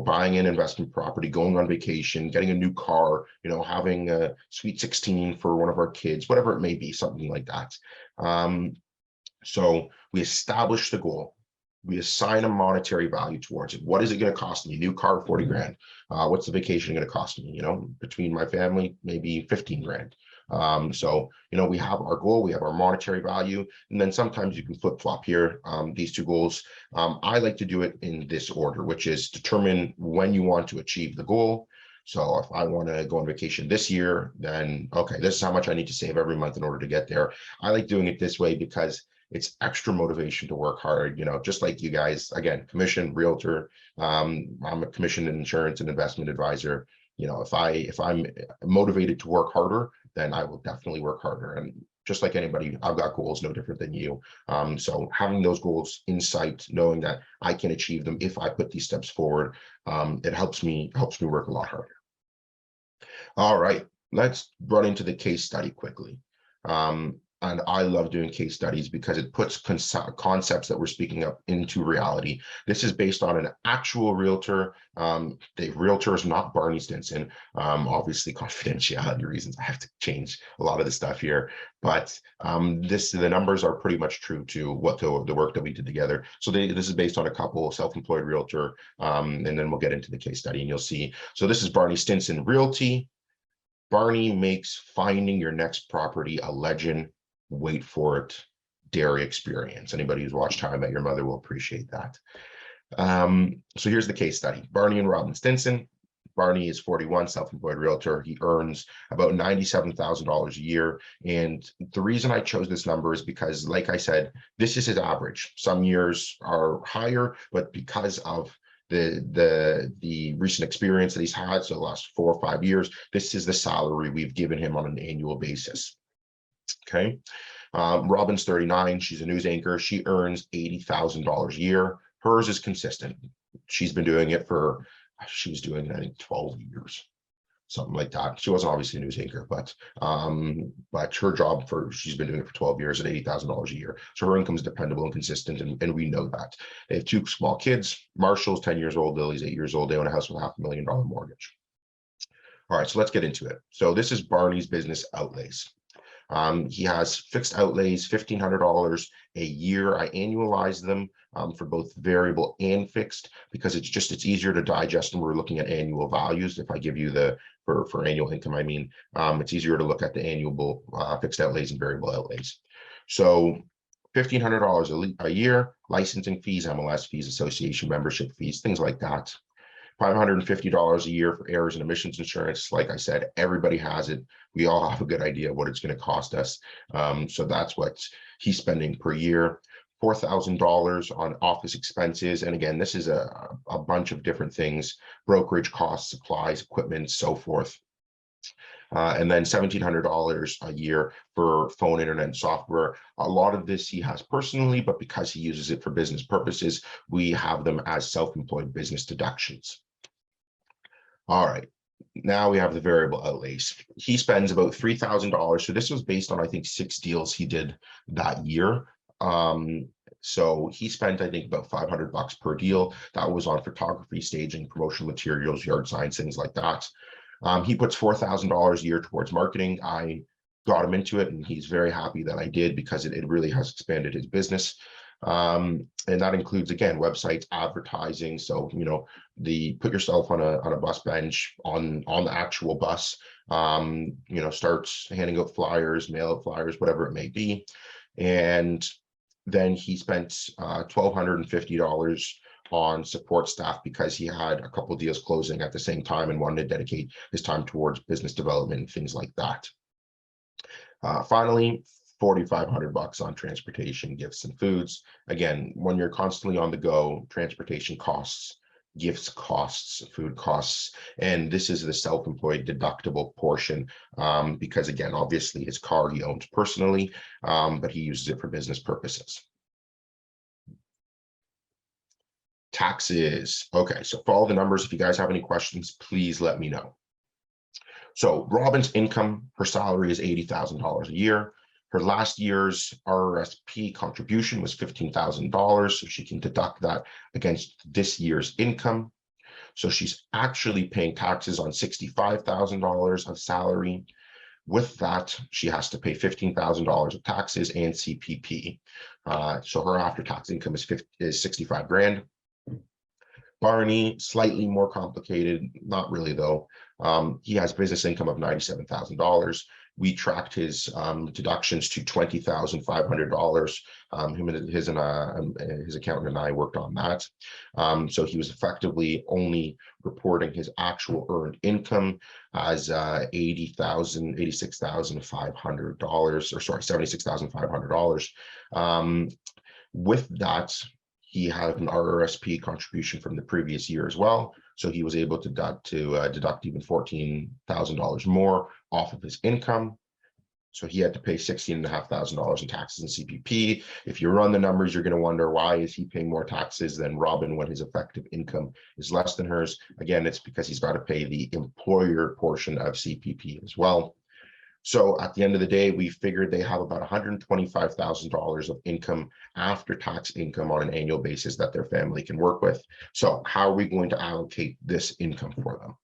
buying an investment property, going on vacation, getting a new car, having a sweet 16 for one of our kids, whatever it may be, something like that. So we establish the goal. We assign a monetary value towards it. What is it going to cost me? New car, 40 grand. What's the vacation going to cost me? Between my family, maybe 15 grand. So, we have our goal, we have our monetary value, and then sometimes you can flip flop here, these two goals. I like to do it in this order, which is determine when you want to achieve the goal. So if I want to go on vacation this year, then, okay, this is how much I need to save every month in order to get there. I like doing it this way because it's extra motivation to work hard, just like you guys. Again, commission realtor. I'm a commissioned insurance and investment advisor. If I'm motivated to work harder, then I will definitely work harder. And just like anybody, I've got goals no different than you. So having those goals in sight, knowing that I can achieve them if I put these steps forward, it helps me work a lot harder. All right, let's run into the case study quickly. And I love doing case studies because it puts concepts that we're speaking of into reality. This is based on an actual realtor. The realtor is not Barney Stinson. Obviously, confidentiality reasons, I have to change a lot of the stuff here. But the numbers are pretty much true to what the work that we did together. So this is based on a couple self-employed realtor. And then we'll get into the case study and you'll see. So this is Barney Stinson Realty. Barney makes finding your next property a legend. Wait for it, dairy experience. Anybody who's watched How I Met Your Mother will appreciate that. So here's the case study. Barney and Robin Stinson. Barney is 41, self-employed realtor. He earns about $97,000 a year. And the reason I chose this number is because, like I said, this is his average. Some years are higher, but because of the recent experience that he's had, so the last 4 or 5 years, this is the salary we've given him on an annual basis. Okay. Robin's 39. She's a news anchor. She earns $80,000 a year. Hers is consistent. She's been doing it she was doing it, I think, 12 years, something like that. She wasn't obviously a news anchor, but her job she's been doing it for 12 years at $80,000 a year. So her income is dependable and consistent, and we know that. They have 2 small kids. Marshall's 10 years old. Lily's 8 years old. They own a house with $500,000 mortgage. All right, so let's get into it. So this is Barney's business outlays. He has fixed outlays, $1,500 a year. I annualize them for both variable and fixed because it's easier to digest when we're looking at annual values. If I give you for annual income, I mean, it's easier to look at the annual fixed outlays and variable outlays. So $1,500 a year, licensing fees, MLS fees, association membership fees, things like that. $550 a year for errors and emissions insurance. Like I said, everybody has it. We all have a good idea of what it's going to cost us. So that's what he's spending per year. $4,000 on office expenses. And again, this is a bunch of different things: brokerage costs, supplies, equipment, so forth. And then $1,700 a year for phone, internet, and software. A lot of this he has personally, but because he uses it for business purposes, we have them as self-employed business deductions. All right, now we have the variable outlays. He spends about $3,000. So this was based on, I think, 6 deals he did that year. So he spent, I think, about $500 per deal. That was on photography, staging, promotional materials, yard signs, things like that. He puts $4,000 a year towards marketing. I got him into it, and he's very happy that I did because it really has expanded his business. And that includes, again, websites, advertising. So, put yourself on a bus bench on the actual bus, starts handing out flyers, mail out flyers, whatever it may be. And then he spent $1,250 on support staff because he had a couple of deals closing at the same time and wanted to dedicate his time towards business development and things like that. Finally, $4,500 on transportation, gifts, and foods. Again, when you're constantly on the go, transportation costs, gifts costs, food costs, and this is the self-employed deductible portion because, again, obviously his car he owns personally, but he uses it for business purposes. Taxes. Okay, so follow the numbers. If you guys have any questions, please let me know. So Robin's income, her salary is $80,000 a year. Her last year's RRSP contribution was $15,000, so she can deduct that against this year's income. So she's actually paying taxes on $65,000 of salary. With that, she has to pay $15,000 of taxes and CPP. So her after-tax income is 65 grand. Barney, slightly more complicated, not really though. He has business income of $97,000. We tracked his deductions to $20,500. Him and his accountant and I worked on that. So he was effectively only reporting his actual earned income as $86,500, or sorry, $76,500. With that, he had an RRSP contribution from the previous year as well. So he was able to deduct even $14,000 more off of his income. So he had to pay $16,500 in taxes and CPP. If you run the numbers, you're going to wonder, why is he paying more taxes than Robin when his effective income is less than hers? Again, it's because he's got to pay the employer portion of CPP as well. So at the end of the day, we figured they have about $125,000 of income, after tax income, on an annual basis that their family can work with. So how are we going to allocate this income for them?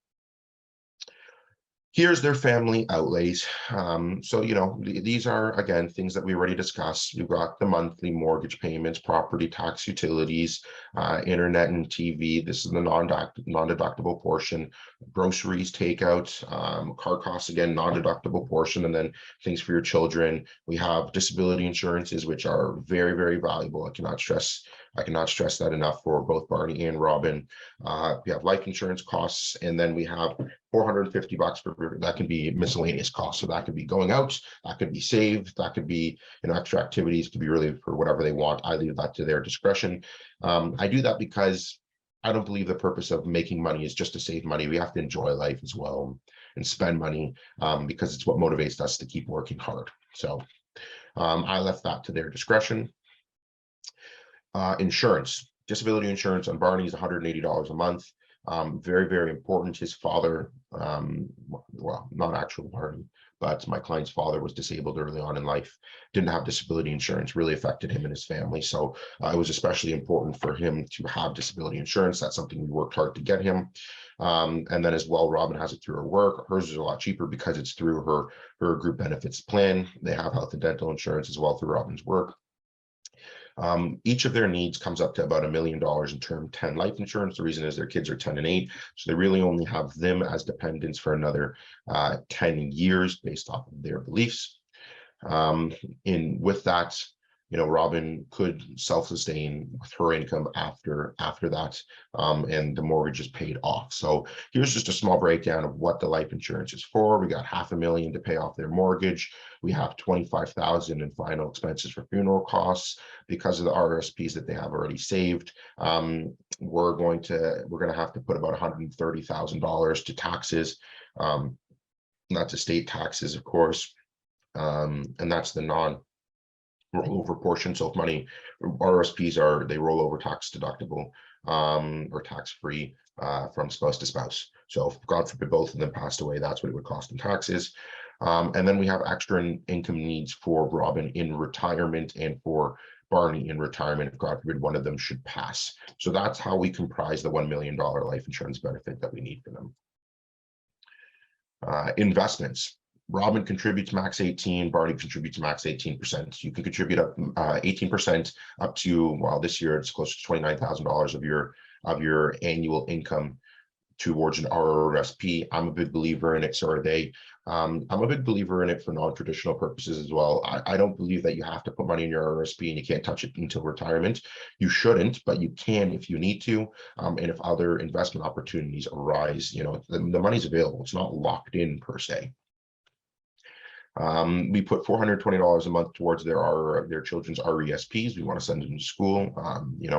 Here's their family outlays. So, you know, these are, again, things that we already discussed. We've got the monthly mortgage payments, property tax, utilities, internet and TV. This is the non-deductible portion. Groceries, takeout, car costs, again, non-deductible portion. And then things for your children. We have disability insurances, which are very, very valuable. I cannot stress that enough for both Barney and Robin. We have life insurance costs, and then we have $450 for, that can be miscellaneous costs. So that could be going out, that could be saved, that could be, you know, extra activities, could be really for whatever they want. I leave that to their discretion. I do that because I don't believe the purpose of making money is just to save money. We have to enjoy life as well and spend money, because it's what motivates us to keep working hard. So I left that to their discretion. Insurance, disability insurance on Barney is $180 a month. Very, very important. His father, well, not actual Barney, but my client's father was disabled early on in life, didn't have disability insurance, really affected him and his family. So it was especially important for him to have disability insurance. That's something we worked hard to get him. And then as well, Robin has it through her work. Hers is a lot cheaper because it's through her group benefits plan. They have health and dental insurance as well through Robin's work. Each of their needs comes up to about $1 million in term 10 life insurance. The reason is their kids are 10 and 8. So they really only have them as dependents for another 10 years based off of their beliefs. With that, you know, Robin could self-sustain with her income after that, and the mortgage is paid off. So here's just a small breakdown of what the life insurance is for. We got $500,000 to pay off their mortgage. We have $25,000 in final expenses for funeral costs because of the RRSPs that they have already saved. We're going to have to put about $130,000 to taxes, not to state taxes, of course, and that's the rollover portion. So if money, RSPs they roll over tax deductible, or tax free, from spouse to spouse. So if God forbid both of them passed away, that's what it would cost in taxes. And then we have extra income needs for Robin in retirement and for Barney in retirement, if God forbid one of them should pass. So that's how we comprise the $1 million life insurance benefit that we need for them. Investments. Robin contributes max 18, Barney contributes max 18%. You can contribute up 18% up to, well, this year it's close to $29,000 of your annual income towards an RRSP. I'm a big believer in it, so are they. I'm a big believer in it for non-traditional purposes as well. I don't believe that you have to put money in your RRSP and you can't touch it until retirement. You shouldn't, but you can if you need to. And if other investment opportunities arise, you know, the money's available. It's not locked in per se. We put $420 a month towards their children's RESPs. We want to send them to school,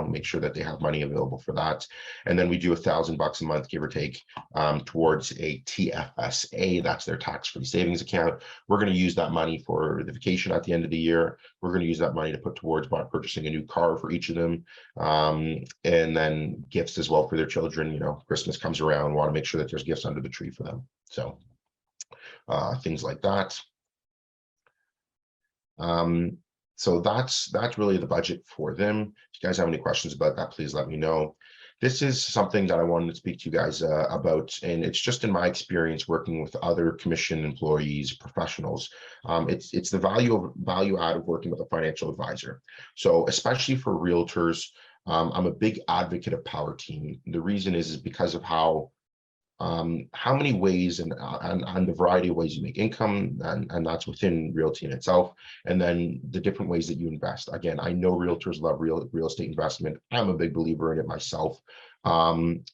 make sure that they have money available for that. And then we do $1,000 a month, give or take, towards a TFSA. That's their tax-free savings account. We're going to use that money for the vacation at the end of the year. We're going to use that money to put towards purchasing a new car for each of them, and then gifts as well for their children. Christmas comes around, want to make sure that there's gifts under the tree for them. So things like that. So that's really the budget for them. If you guys have any questions about that, please let me know. This is something that I wanted to speak to you guys about, and it's just in my experience working with other commission employees, professionals. It's the value add of working with a financial advisor. So especially for realtors, I'm a big advocate of power team. The reason is because of how many ways and the variety of ways you make income, and that's within realty in itself, and then the different ways that you invest. Again, I know realtors love real estate investment. I'm a big believer in it myself.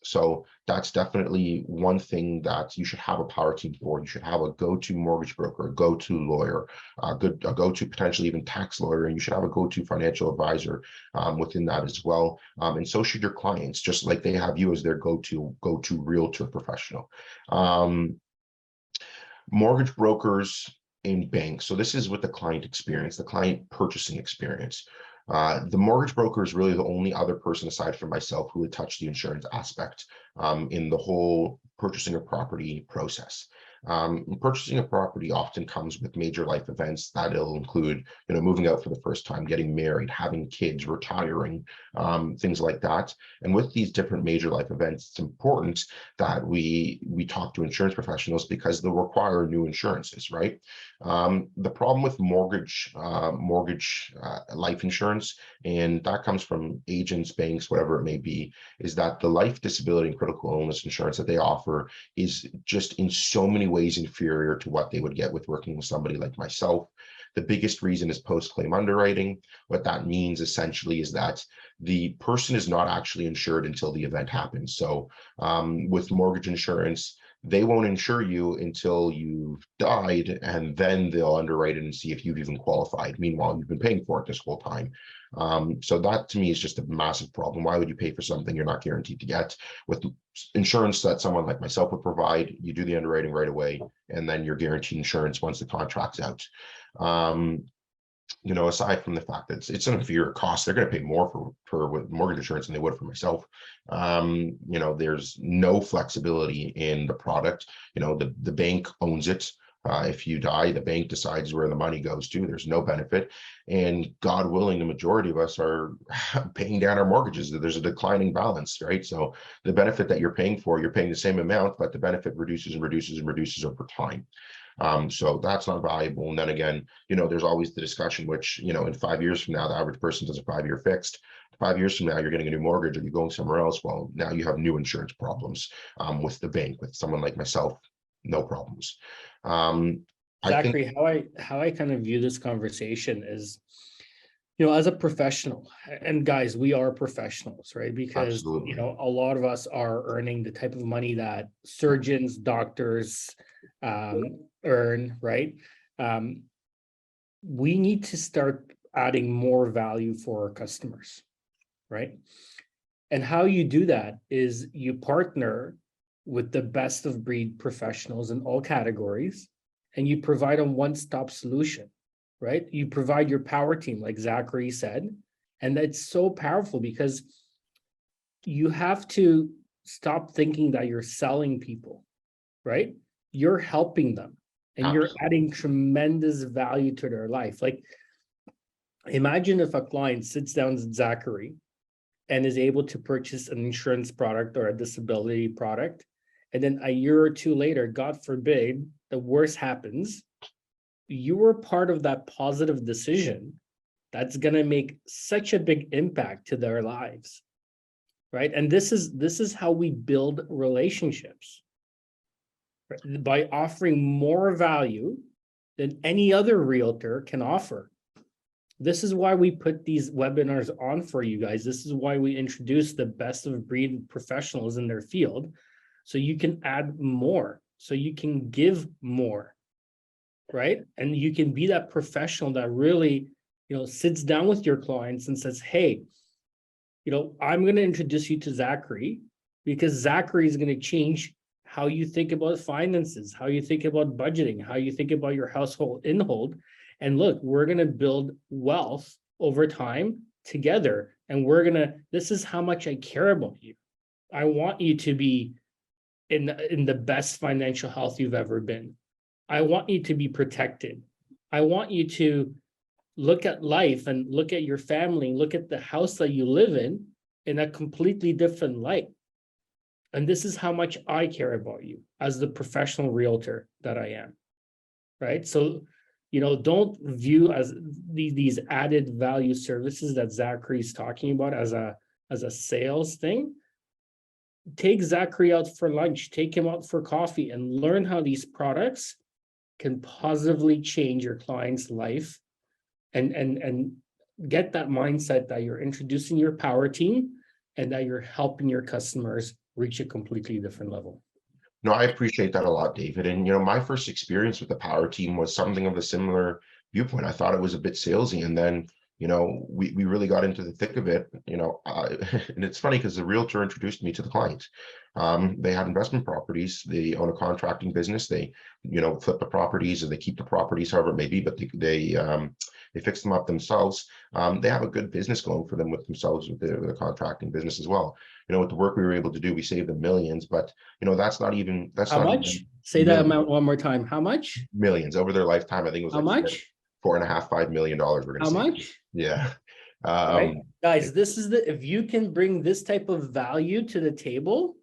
So that's definitely one thing that you should have a power team for. You should have a go-to mortgage broker, a go-to lawyer, a go-to potentially even tax lawyer, and you should have a go-to financial advisor within that as well. And so should your clients, just like they have you as their go-to realtor professional. Mortgage brokers in banks. So this is with the client experience, the client purchasing experience. The mortgage broker is really the only other person aside from myself who would touch the insurance aspect in the whole purchasing a property process. Purchasing a property often comes with major life events that'll include, moving out for the first time, getting married, having kids, retiring, things like that. And with these different major life events, it's important that we talk to insurance professionals because they'll require new insurances, right? The problem with mortgage life insurance, and that comes from agents, banks, whatever it may be, is that the life, disability, and critical illness insurance that they offer is just in so many ways inferior to what they would get with working with somebody like myself. The biggest reason is post-claim underwriting. What that means essentially is that the person is not actually insured until the event happens. So with mortgage insurance, they won't insure you until you've died, and then they'll underwrite it and see if you've even qualified. Meanwhile, you've been paying for it this whole time. So that to me is just a massive problem. Why would you pay for something you're not guaranteed to get? With insurance that someone like myself would provide, you do the underwriting right away, and then you're guaranteed insurance once the contract's out. Aside from the fact that it's an inferior cost, they're going to pay more for with mortgage insurance than they would for myself. There's no flexibility in the product. The bank owns it. If you die, the bank decides where the money goes to. There's no benefit. And God willing, the majority of us are paying down our mortgages. There's a declining balance, right? So the benefit that you're paying for, you're paying the same amount, but the benefit reduces and reduces and reduces over time. So that's not valuable. And then again, there's always the discussion, which, in 5 years from now, the average person does a 5-year fixed. 5 years from now, you're getting a new mortgage or you're going somewhere else. Well, now you have new insurance problems with the bank. With someone like myself, no problems. Zachary, how I kind of view this conversation is, as a professional, and guys, we are professionals, right? Because, absolutely. a lot of us are earning the type of money that surgeons, doctors earn, right? We need to start adding more value for our customers, right? And how you do that is you partner with the best of breed professionals in all categories, and you provide a one-stop solution, right? You provide your power team, like Zachary said, and that's so powerful because you have to stop thinking that you're selling people, right? You're helping them, and you're adding tremendous value to their life. Like, imagine if a client sits down with Zachary and is able to purchase an insurance product or a disability product, and then a year or two later, God forbid, the worst happens, you were part of that positive decision that's going to make such a big impact to their lives, right? And this is how we build relationships, right? By offering more value than any other realtor can offer. This is why we put these webinars on for you guys. This is why we introduce the best of breed professionals in their field, so you can add more, so you can give more, right? And you can be that professional that really, sits down with your clients and says, hey, I'm going to introduce you to Zachary, because Zachary is going to change how you think about finances, how you think about budgeting, how you think about your household inhold. And look, we're going to build wealth over time together. And this is how much I care about you. I want you to be in the best financial health you've ever been. I want you to be protected. I want you to look at life and look at your family, look at the house that you live in a completely different light. And this is how much I care about you as the professional realtor that I am, right? So, don't view as these added value services that Zachary's talking about as a sales thing. Take Zachary out for lunch, take him out for coffee, and learn how these products can positively change your client's life, and get that mindset that you're introducing your power team and that you're helping your customers reach a completely different level. No, I appreciate that a lot, David. And, my first experience with the power team was something of a similar viewpoint. I thought it was a bit salesy. And then, we really got into the thick of it, and it's funny because the realtor introduced me to the client. They have investment properties. They own a contracting business. They, flip the properties, or they keep the properties, however it may be, but they fix them up themselves. They have a good business going for them with themselves, with the contracting business as well. With the work we were able to do, we saved them millions, but that's How not much? even Say that millions. amount one more time. How much? Millions over their lifetime. I think it was How like much? $4.5, $5 million. We're going to How say. much? Yeah. Right, guys, if you can bring this type of value to the table,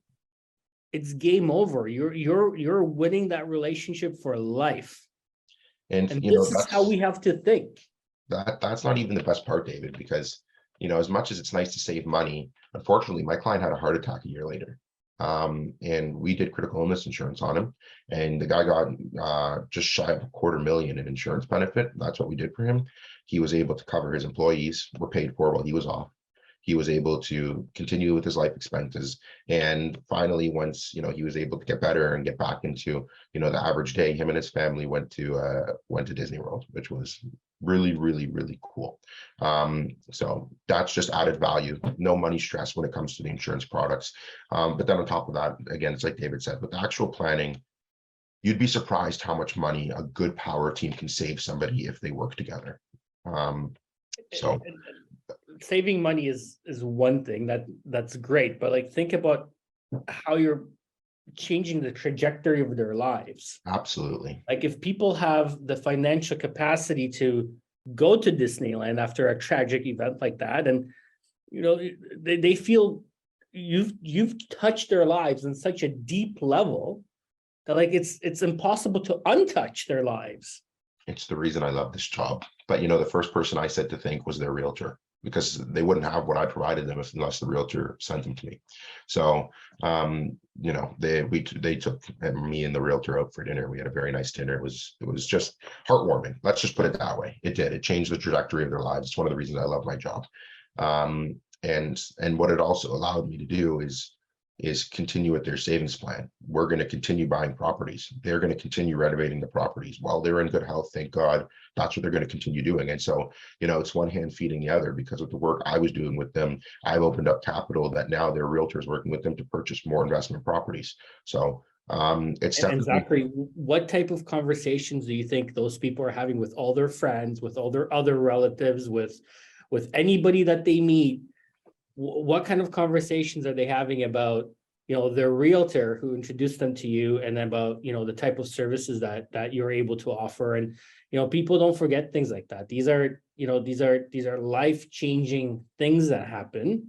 it's game over. You're winning that relationship for life. And this is how we have to think. That's not even the best part, David, because as much as it's nice to save money, unfortunately, my client had a heart attack a year later. And we did critical illness insurance on him, and the guy got just shy of $250,000 in insurance benefit. That's what we did for him. He was able to cover his employees, were paid for while he was off. He was able to continue with his life expenses. And finally, once, he was able to get better and get back into, the average day, him and his family went to Disney World, which was really, really, really cool. So that's just added value, no money stress when it comes to the insurance products. But then on top of that, again, it's like David said, with the actual planning, you'd be surprised how much money a good power team can save somebody if they work together. So saving money is one thing that's great, but think about how you're changing the trajectory of their lives. Absolutely. If people have the financial capacity to go to Disneyland after a tragic event like that, and they feel you've touched their lives in such a deep level that it's impossible to untouch their lives. It's the reason I love this job. But the first person I said to thank was their realtor, because they wouldn't have what I provided them unless the realtor sent them to me. So, they took me and the realtor out for dinner. We had a very nice dinner. It was just heartwarming. Let's just put it that way. It did. It changed the trajectory of their lives. It's one of the reasons I love my job. And what it also allowed me to do is continue with their savings plan. We're going to continue buying properties. They're going to continue renovating the properties while they're in good health. Thank God, that's what they're going to continue doing. And so, it's one hand feeding the other, because with the work I was doing with them, I've opened up capital that now their realtors working with them to purchase more investment properties. So it's definitely. And Zachary, what type of conversations do you think those people are having with all their friends, with all their other relatives, with anybody that they meet? What kind of conversations are they having about, their realtor who introduced them to you, and about, the type of services that you're able to offer? And, people don't forget things like that. These are life-changing things that happen,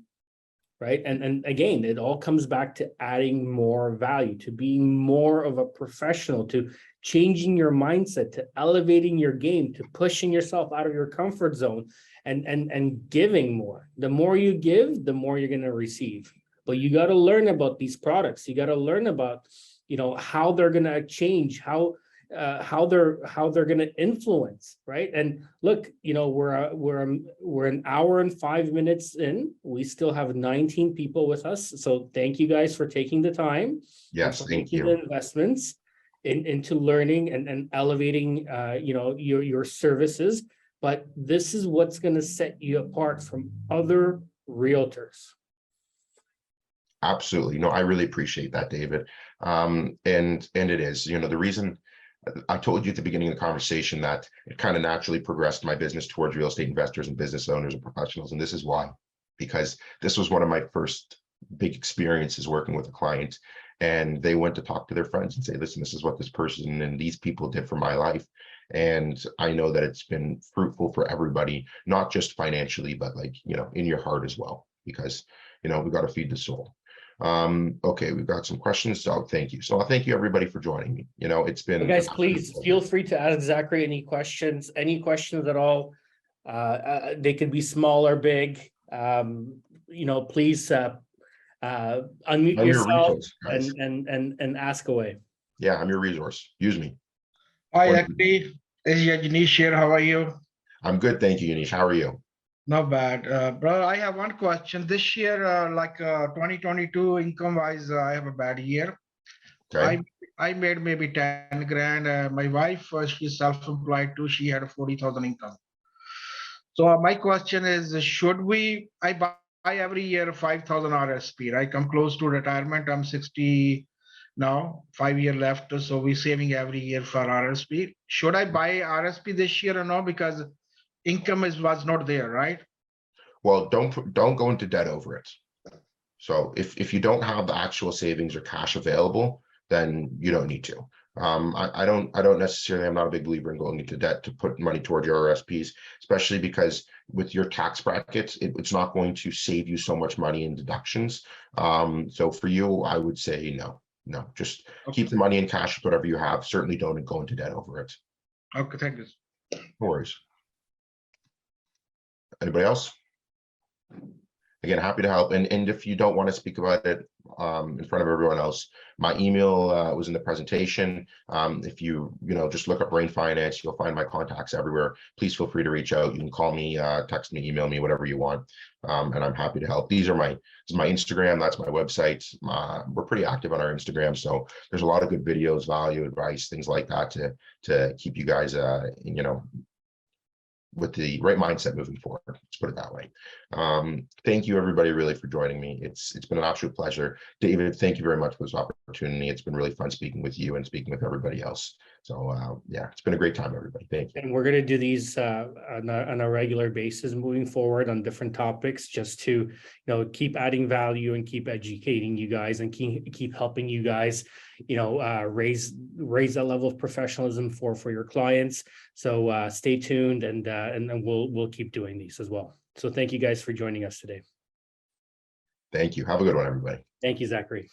right? And again, it all comes back to adding more value, to being more of a professional, to changing your mindset, to elevating your game, to pushing yourself out of your comfort zone, and giving more. The more you give, the more you're going to receive. But you got to learn about these products. You got to learn about, how they're going to change, how they're going to influence, right? And look, we're an hour and 5 minutes in. We still have 19 people with us. So thank you guys for taking the time. Yes, thank you. The investments. into learning and elevating, your services. But this is what's going to set you apart from other realtors. Absolutely. No, I really appreciate that, David. And it is, the reason I told you at the beginning of the conversation that it kind of naturally progressed my business towards real estate investors and business owners and professionals. And this is why, because this was one of my first big experiences working with a client, and they went to talk to their friends and say, listen, this is what this person and these people did for my life. And I know that it's been fruitful for everybody, not just financially, but like, in your heart as well, because, we got to feed the soul. Okay, we've got some questions. So thank you. So I'll thank you everybody for joining me. It's been, guys, please feel free to ask Zachary any questions at all. They could be small or big. Please unmute I'm your yourself resource, guys. and ask away. Yeah, I'm your resource. Use me. Hi, Zachary. This is Yajneesh here. How are you? I'm good, thank you, Yanish. How are you? Not bad. Bro, I have one question. This year, 2022 income-wise, I have a bad year. Okay. I made maybe 10 grand. My wife, she's self-employed too. She had 40,000 income. So my question is, I buy every year 5,000 RSP, right? I'm close to retirement. I'm 60 now, 5 years left. So we're saving every year for RSP. Should I buy RSP this year or no? Because income was not there, right? Well, don't go into debt over it. So if you don't have the actual savings or cash available, then you don't need to. I don't necessarily, I'm not a big believer in going into debt to put money toward your RSPs, especially because with your tax brackets, it's not going to save you so much money in deductions. So for you, I would say no, just keep the money in cash, whatever you have. Certainly don't go into debt over it. Okay, thank you. No worries. Anybody else? Again, happy to help. And if you don't want to speak about it in front of everyone else, my email was in the presentation. If you just look up Rain Finance, you'll find my contacts everywhere. Please feel free to reach out. You can call me, text me, email me, whatever you want. And I'm happy to help. This is my Instagram. That's my website. We're pretty active on our Instagram. So there's a lot of good videos, value, advice, things like that to keep you guys, with the right mindset moving forward. Let's put it that way. Thank you everybody really for joining me. It's been an absolute pleasure. David, thank you very much for this opportunity. It's been really fun speaking with you and speaking with everybody else. So yeah, it's been a great time, everybody. Thank you. And we're going to do these on a regular basis moving forward on different topics, just to keep adding value and keep educating you guys and keep helping you guys raise that level of professionalism for your clients. So stay tuned, and we'll keep doing these as well. So thank you guys for joining us today. Thank you. Have a good one, everybody. Thank you, Zachary.